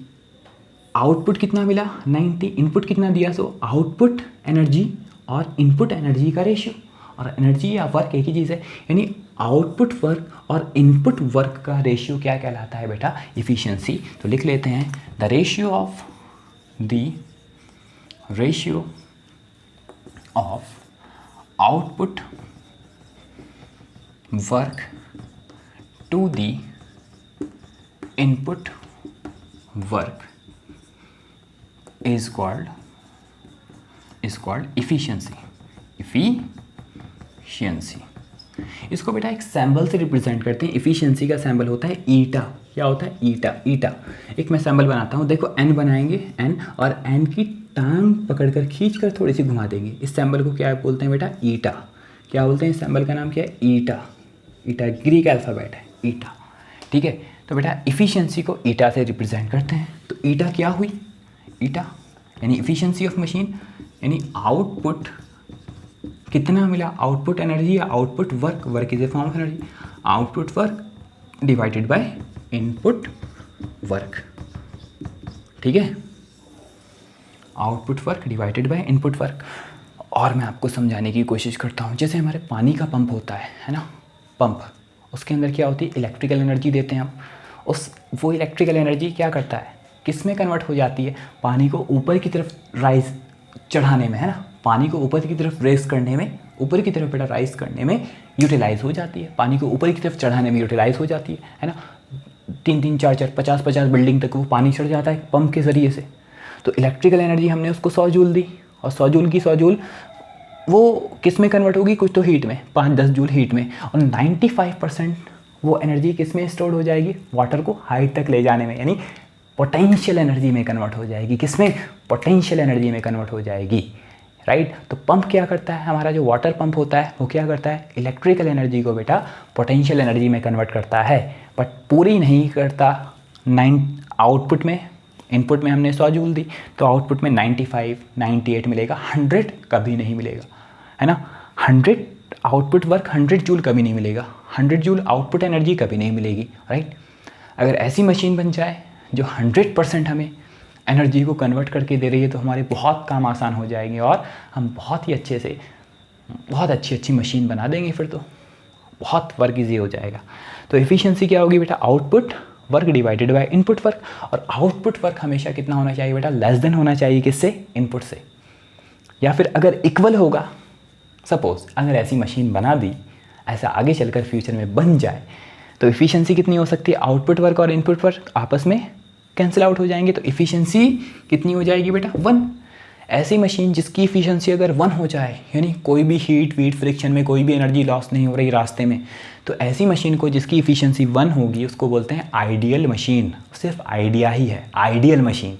आउटपुट कितना मिला? 90, इनपुट कितना दिया? सो आउटपुट एनर्जी और इनपुट एनर्जी का रेशियो, और एनर्जी या वर्क एक ही चीज़ है, यानी आउटपुट वर्क और इनपुट वर्क का रेशियो क्या कहलाता है बेटा? इफ़िशियंसी। तो लिख लेते हैं the ratio of output work to the input work is called efficiency. इसको बेटा एक सैम्बल से रिप्रेजेंट करते हैं। इफिशियंसी का सैम्बल होता है ईटा। क्या होता है? ईटा। एक मैं सैम्बल बनाता हूँ, देखो एन बनाएंगे, एन, और एन की टांग पकड़कर खींचकर थोड़ी सी घुमा देंगे। इस सैम्बल को क्या बोलते हैं बेटा? ईटा। क्या बोलते हैं? इस सैम्बल का नाम क्या है? ईटा। ग्रीक अल्फ़ाबेट है, ईटा। ठीक है, तो बेटा इफिशियंसी को ईटा से रिप्रेजेंट करते हैं। तो ईटा क्या हुई? ईटा यानी इफिशियंसी ऑफ मशीन, यानी आउटपुट कितना मिला? आउटपुट एनर्जी या output work, work is a form of energy, output work divided by input work. ठीक है, output work divided by input work. और मैं आपको समझाने की कोशिश करता हूँ। जैसे हमारे पानी का पंप होता है ना, पंप, उसके अंदर क्या होती है? इलेक्ट्रिकल एनर्जी देते हैं हम। वो इलेक्ट्रिकल एनर्जी क्या करता है? किस में कन्वर्ट हो जाती है? पानी को ऊपर की तरफ राइज चढ़ाने में, है ना, पानी को ऊपर की तरफ रेस करने में, ऊपर की तरफ बेटा राइज करने में यूटिलाइज हो जाती है। पानी को ऊपर की तरफ चढ़ाने में यूटिलाइज हो जाती है ना। 3-3, 4-4, 50-50 बिल्डिंग तक वो पानी चढ़ जाता है पंप के ज़रिए से। तो इलेक्ट्रिकल एनर्जी हमने उसको 100 जूल दी, और 100 जूल की 100 जूल वो किस में कन्वर्ट होगी? कुछ तो हीट में, 5-10 जूल हीट में, और 95% वो एनर्जी किस में स्टोर हो जाएगी? वाटर को हाइट तक ले जाने में, यानी पोटेंशियल एनर्जी में कन्वर्ट हो जाएगी। किसमें? पोटेंशियल एनर्जी में कन्वर्ट हो जाएगी, राइट। तो पंप क्या करता है? हमारा जो वाटर पंप होता है वो क्या करता है? इलेक्ट्रिकल एनर्जी को बेटा पोटेंशियल एनर्जी में कन्वर्ट करता है, बट पूरी नहीं करता। आउटपुट में, इनपुट में हमने 100 जूल दी, तो आउटपुट में 95, 98 मिलेगा, 100 कभी नहीं मिलेगा, है ना। 100 आउटपुट वर्क 100 जूल कभी नहीं मिलेगा, 100 जूल आउटपुट एनर्जी कभी नहीं मिलेगी, राइट। अगर ऐसी मशीन बन जाए जो 100% हमें एनर्जी को कन्वर्ट करके दे रही है, तो हमारे बहुत काम आसान हो जाएंगे और हम बहुत ही अच्छे से बहुत अच्छी मशीन बना देंगे। फिर तो बहुत वर्क ईजी हो जाएगा। तो एफिशिएंसी क्या होगी बेटा? Output work divided by input work. और आउटपुट वर्क हमेशा कितना होना चाहिए बेटा? लेस देन होना चाहिए किससे? इनपुट से। या फिर अगर इक्वल होगा, सपोज अगर ऐसी मशीन बना दी, ऐसा आगे चलकर फ्यूचर में बन जाए, तो इफिशियंसी कितनी हो सकती है? आउटपुट वर्क और इनपुट वर्क आपस में कैंसिल आउट हो जाएंगे, तो इफिशियंसी कितनी हो जाएगी बेटा? 1। ऐसी मशीन जिसकी इफिशियंसी अगर 1 हो जाए, यानी कोई भी हीट वीट फ्रिक्शन में कोई भी एनर्जी लॉस नहीं हो रही रास्ते में, तो ऐसी मशीन को जिसकी इफिशियंसी 1 होगी उसको बोलते हैं आइडियल मशीन। सिर्फ आइडिया ही है, आइडियल मशीन,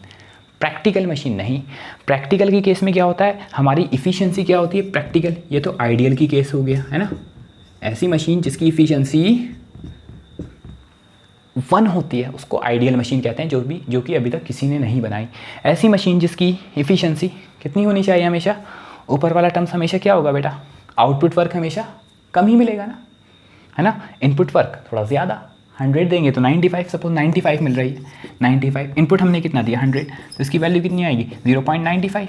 प्रैक्टिकल मशीन नहीं। प्रैक्टिकल के केस में क्या होता है? हमारी इफिशियंसी क्या होती है? प्रैक्टिकल। ये तो आइडियल की केस हो गया, है ना। ऐसी मशीन जिसकी इफिशियंसी 1 होती है उसको आइडियल मशीन कहते हैं, जो कि अभी तक किसी ने नहीं बनाई। ऐसी मशीन जिसकी इफिशियंसी कितनी होनी चाहिए? हमेशा ऊपर वाला टर्म्स हमेशा क्या होगा बेटा? आउटपुट वर्क हमेशा कम ही मिलेगा ना, है ना। इनपुट वर्क थोड़ा ज़्यादा, 100 देंगे तो 95, सपोज 95 मिल रही है, 95 इनपुट हमने कितना दिया? 100, तो इसकी वैल्यू कितनी आएगी? 0.95।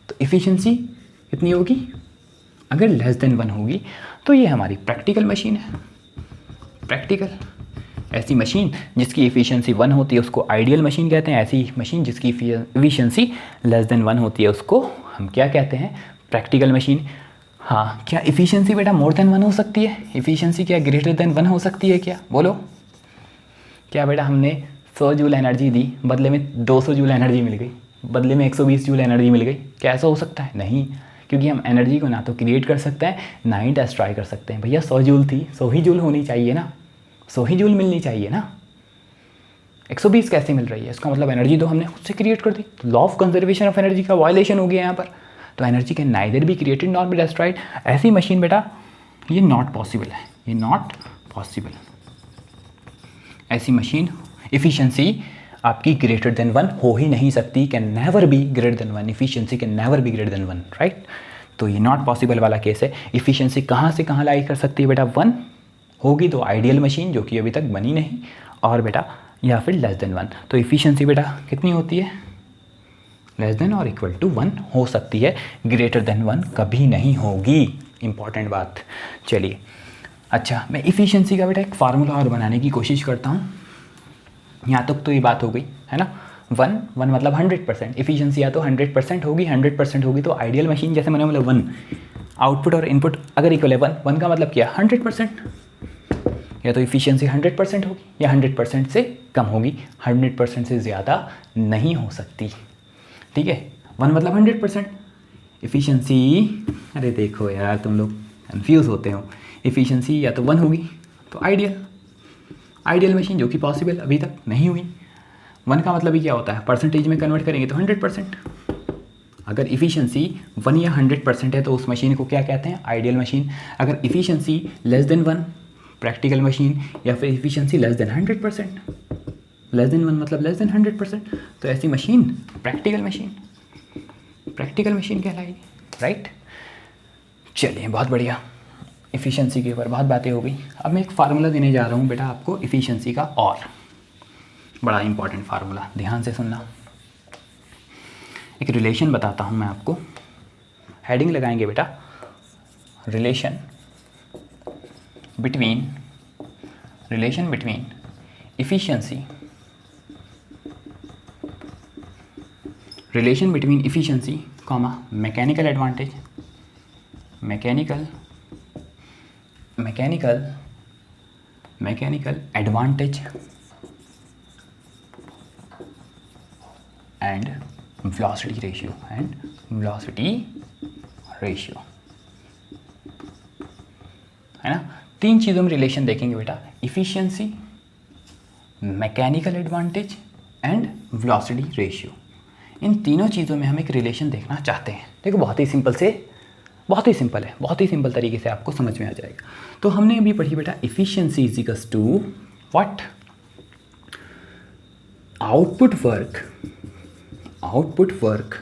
तो इफिशियंसी कितनी होगी? अगर लेस देन 1 होगी तो ये हमारी प्रैक्टिकल मशीन है। प्रैक्टिकल ऐसी मशीन जिसकी इफिशियंसी 1 होती है उसको आइडियल मशीन कहते हैं। ऐसी मशीन जिसकी इफिशियंसी लेस देन 1 होती है उसको हम क्या कहते हैं? Practical machine. हाँ, क्या इफिशियंसी बेटा मोर देन 1 हो सकती है? इफिशियंसी क्या ग्रेटर देन 1 हो सकती है क्या? बोलो। क्या बेटा हमने 100 जूल एनर्जी दी, बदले में 200 जूल एनर्जी मिल गई, बदले में 120 जूल एनर्जी मिल गई, क्या ऐसा हो सकता है? नहीं, क्योंकि हम एनर्जी को ना तो क्रिएट कर सकते हैं ना ही डिस्ट्रॉय कर सकते हैं। भैया 100 जूल थी, 100 ही जूल होनी चाहिए ना, 100 ही जूल मिलनी चाहिए ना। 120 कैसे मिल रही है? इसका मतलब एनर्जी तो हमने खुद से क्रिएट कर दी। Law of conservation of energy का वायलेशन हो गया यहाँ पर। तो energy can neither be created not be destroyed. ऐसी मशीन बेटा ये नॉट पॉसिबल है, ये नॉट पॉसिबल। ऐसी मशीन इफिशियंसी आपकी ग्रेटर देन 1 हो ही नहीं सकती, can never be greater than 1। Efficiency can never be greater than 1, right. तो ये नॉट पॉसिबल वाला केस है। इफिशियंसी कहाँ से कहाँ लाई कर सकती है बेटा? 1 होगी तो आइडियल मशीन जो कि अभी तक बनी नहीं, और बेटा या फिर लेस देन 1। तो इफिशियंसी बेटा कितनी होती है? लेस देन और इक्वल टू 1 हो सकती है, ग्रेटर देन 1 कभी नहीं होगी। इंपॉर्टेंट बात। चलिए, अच्छा मैं इफिशियंसी का बेटा एक फार्मूला और बनाने की कोशिश करता हूँ। यहाँ तक तो ये बात हो गई, है ना। 1 मतलब 100%। इफिशियंसी या तो 100% होगी, 100% होगी तो आइडियल मशीन, जैसे मैंने बोला 1 आउटपुट और इनपुट अगर इक्वल है 1 का मतलब क्या, 100%, या तो इफ़िशियंसी 100% होगी या 100% से कम होगी, 100% से ज़्यादा नहीं हो सकती, ठीक है। 1 मतलब 100%, इफ़िशियंसी, अरे देखो यार तुम लोग कन्फ्यूज़ होते हो, इफ़िशियंसी या तो 1 होगी तो आइडियल मशीन, जो कि पॉसिबल अभी तक नहीं हुई। 1 का मतलब ही क्या होता है, परसेंटेज में कन्वर्ट करेंगे तो 100%। अगर इफ़िशियंसी 1 या 100% है तो उस मशीन को क्या कहते हैं, आइडियल मशीन। अगर efficiency less than 1, practical machine, या फिर efficiency less than 100%, less than 1 मतलब लेस देन 100%, तो ऐसी मशीन प्रैक्टिकल मशीन कहलाएगी, राइट। चलिए बहुत बढ़िया, इफ़िशियंसी के ऊपर बहुत बातें हो गई। अब मैं एक फार्मूला देने जा रहा हूँ बेटा आपको इफ़िशियंसी का, और बड़ा इंपॉर्टेंट फार्मूला, ध्यान से सुनना। एक रिलेशन बताता हूँ मैं आपको, हेडिंग लगाएंगे बेटा, relation between efficiency comma mechanical advantage and velocity ratio, है ना। 3 चीज़ों में रिलेशन देखेंगे बेटा, efficiency, mechanical advantage and velocity ratio. इन तीनों चीज़ों में हम एक रिलेशन देखना चाहते हैं। देखो बहुत ही सिंपल है, बहुत ही सिंपल तरीके से आपको समझ में आ जाएगा। तो हमने अभी पढ़ी बेटा, efficiency is equals to what, output work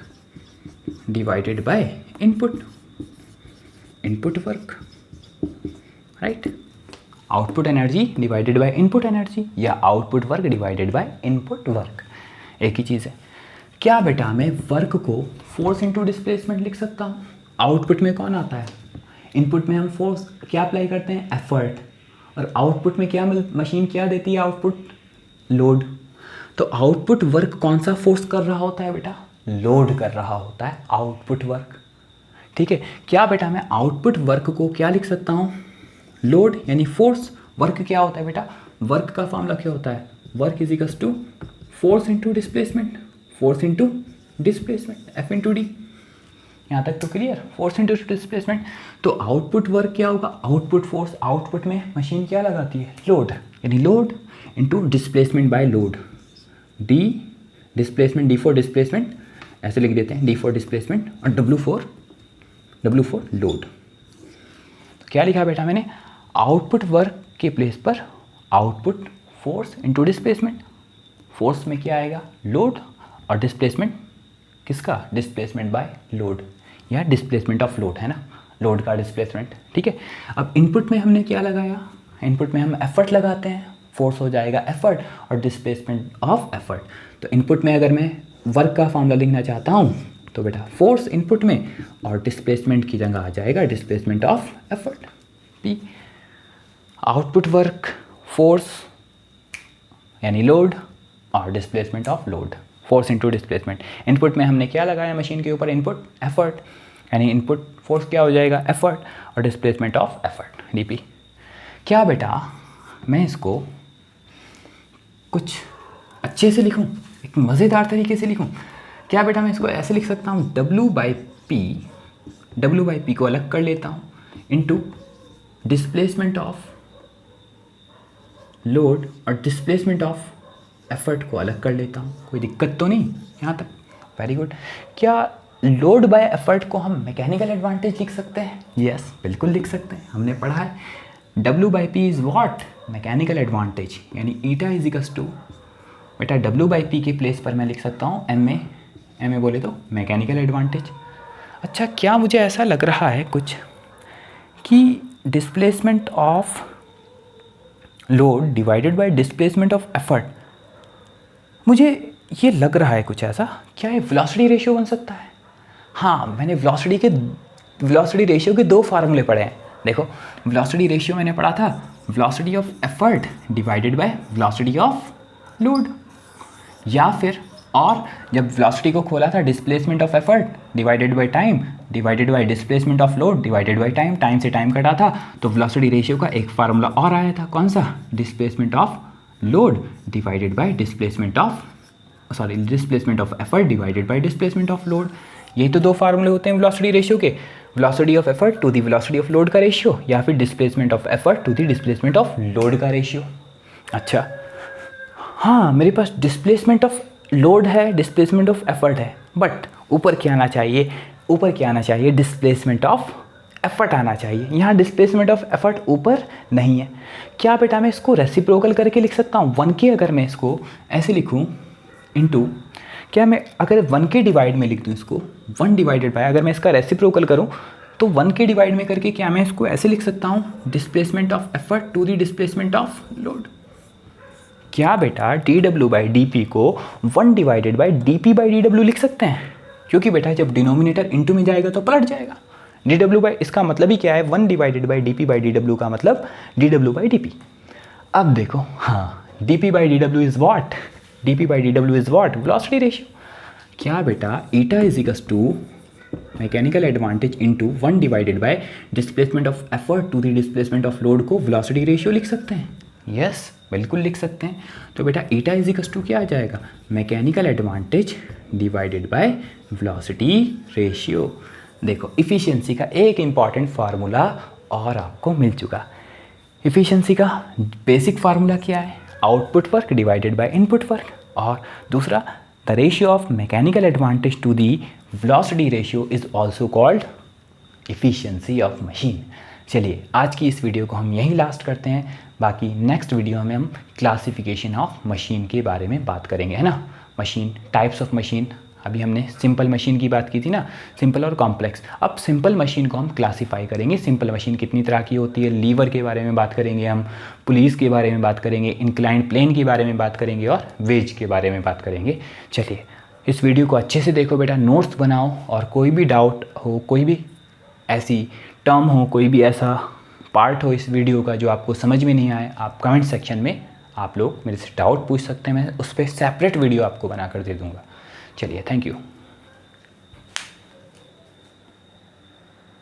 divided by input work, right. Output energy divided by input energy, या output work divided by input work, एक ही चीज़ है। क्या बेटा मैं वर्क को फोर्स इनटू डिस्प्लेसमेंट लिख सकता हूँ? आउटपुट में कौन आता है, इनपुट में हम फोर्स क्या अप्लाई करते हैं, एफर्ट, और आउटपुट में क्या मशीन क्या देती है, आउटपुट लोड। तो आउटपुट वर्क कौन सा फोर्स कर रहा होता है बेटा, लोड कर रहा होता है आउटपुट वर्क, ठीक है। क्या बेटा मैं आउटपुट वर्क को क्या लिख सकता हूँ, लोड यानी फोर्स। वर्क क्या होता है बेटा, वर्क का फॉर्मूला क्या होता है, work is equals to force into displacement, F into D. यहाँ तक तो क्लियर, फोर्स इनटू डिस्प्लेसमेंट। तो आउटपुट वर्क क्या होगा, आउटपुट फोर्स, आउटपुट में मशीन क्या लगाती है, लोड, यानी load into displacement by load, D displacement, D for displacement ऐसे लिख देते हैं, डी फॉर डिस्प्लेसमेंट, और डब्ल्यू फॉर लोड। तो क्या लिखा बेटा मैंने, आउटपुट वर्क के प्लेस पर output force into displacement. Force में क्या आएगा, लोड, और डिस्प्लेसमेंट किसका, डिस्प्लेसमेंट बाय लोड, या डिस्प्लेसमेंट ऑफ लोड, है ना, लोड का डिस्प्लेसमेंट, ठीक है। अब इनपुट में हमने क्या लगाया, इनपुट में हम एफर्ट लगाते हैं, फोर्स हो जाएगा एफर्ट और डिस्प्लेसमेंट ऑफ एफर्ट। तो इनपुट में अगर मैं वर्क का फॉर्मूला लिखना चाहता हूँ तो बेटा फोर्स इनपुट में और डिस्प्लेसमेंट की जगह आ जाएगा displacement of effort, P. Output work force यानी लोड, और displacement of load, force into displacement. Input में हमने क्या लगाया मशीन के ऊपर, इनपुट एफर्ट, यानी इनपुट फोर्स क्या हो जाएगा, एफर्ट, और डिस्प्लेसमेंट ऑफ एफर्ट, डीपी। क्या बेटा मैं इसको कुछ अच्छे से लिखूं, एक मज़ेदार तरीके से लिखूं? क्या बेटा मैं इसको ऐसे लिख सकता हूँ, W बाई पी को अलग कर लेता हूँ इनटू डिस्प्लेसमेंट ऑफ लोड और डिस्प्लेसमेंट ऑफ एफर्ट को अलग कर लेता हूँ। कोई दिक्कत तो नहीं यहाँ तक, वेरी गुड। क्या लोड बाय एफर्ट को हम मैकेनिकल एडवांटेज लिख सकते हैं? यस, बिल्कुल लिख सकते हैं, हमने पढ़ा है W by P is what, mechanical advantage, यानी ईटा इज इक्वल्स टू बेटा W बाई पी के प्लेस पर मैं लिख सकता हूँ एम ए बोले तो मैकेनिकल एडवांटेज। अच्छा, क्या मुझे ऐसा लग रहा है कुछ कि displacement of load divided by displacement of effort, मुझे ये लग रहा है कुछ ऐसा, क्या ये वेलोसिटी रेशियो बन सकता है? हाँ, मैंने वेलोसिटी रेशियो के 2 फार्मूले पढ़े हैं। देखो वेलोसिटी रेशियो मैंने पढ़ा था, velocity of effort divided by velocity of load, या फिर और जब वेलोसिटी को खोला था displacement of effort divided by time divided by displacement of load divided by time, time से टाइम कटा था तो वेलोसिटी रेशियो का एक फार्मूला और आया था, कौन सा? Displacement of load divided by displacement of effort divided by displacement of load. यही तो दो फार्मूले होते हैं वेलोसिटी रेशियो के, velocity of effort to the velocity of load का रेशियो या फिर displacement of effort to the displacement of load का रेशियो। अच्छा हाँ, मेरे पास डिस्प्लेसमेंट ऑफ लोड है, डिस्प्लेसमेंट ऑफ एफर्ट है, बट ऊपर क्या आना चाहिए? ऊपर क्या आना चाहिए? डिस्प्लेसमेंट ऑफ एफर्ट आना चाहिए। यहाँ डिस्प्लेसमेंट ऑफ एफर्ट ऊपर नहीं है। क्या बेटा मैं इसको रेसिप्रोकल करके लिख सकता हूँ? 1k अगर मैं इसको ऐसे लिखूँ इनटू, क्या मैं अगर 1k डिवाइड में लिख दूँ इसको 1 डिवाइडेड बाय, अगर मैं इसका रेसिप्रोकल करूँ तो 1k डिवाइड में करके क्या मैं इसको ऐसे लिख सकता हूँ? Displacement of effort to the displacement of load. क्या बेटा dw बाई डी को 1 डिवाइडेड बाई dp/dw लिख सकते हैं? क्योंकि बेटा जब डिनोमिनेटर इनटू में जाएगा तो पलट जाएगा। dw बाई, इसका मतलब ही क्या है? 1 डिवाइडेड बाई dp/dw का मतलब dw बाई dp। अब देखो, हाँ, dp/dw is what? dp/dw is what? Velocity ratio. क्या बेटा eta is equals to mechanical advantage into 1 divided by displacement of effort to the displacement of load को velocity ratio लिख सकते हैं? यस, बिल्कुल लिख सकते हैं। तो बेटा ईटा इज इक्वल्स टू क्या आ जाएगा? Mechanical advantage divided by velocity ratio. देखो इफ़िशियंसी का एक इम्पॉर्टेंट फार्मूला और आपको मिल चुका। इफ़िशियंसी का बेसिक फार्मूला क्या है? Output work divided by input work, और दूसरा the ratio of mechanical advantage to the velocity ratio is also called efficiency of machine. चलिए आज की इस वीडियो को हम यहीं लास्ट करते हैं, बाकी नेक्स्ट वीडियो में हम क्लासिफिकेशन ऑफ मशीन के बारे में बात करेंगे, है ना। मशीन, टाइप्स ऑफ मशीन, अभी हमने सिंपल मशीन की बात की थी ना, सिंपल और कॉम्प्लेक्स। अब सिंपल मशीन को हम क्लासीफाई करेंगे। सिंपल मशीन कितनी तरह की होती है, लीवर के बारे में बात करेंगे हम, पुलिस के बारे में बात करेंगे, इंक्लाइंड प्लेन के बारे में बात करेंगे और वेज के बारे में बात करेंगे। चलिए इस वीडियो को अच्छे से देखो बेटा, नोट्स बनाओ, और कोई भी डाउट हो, कोई भी ऐसी टर्म हो, कोई भी ऐसा पार्ट हो इस वीडियो का जो आपको समझ में नहीं आए, आप कमेंट सेक्शन में आप लोग मेरे से डाउट पूछ सकते हैं। मैं उस पर सेपरेट वीडियो आपको बना कर दे दूँगा। चलिए, थैंक यू।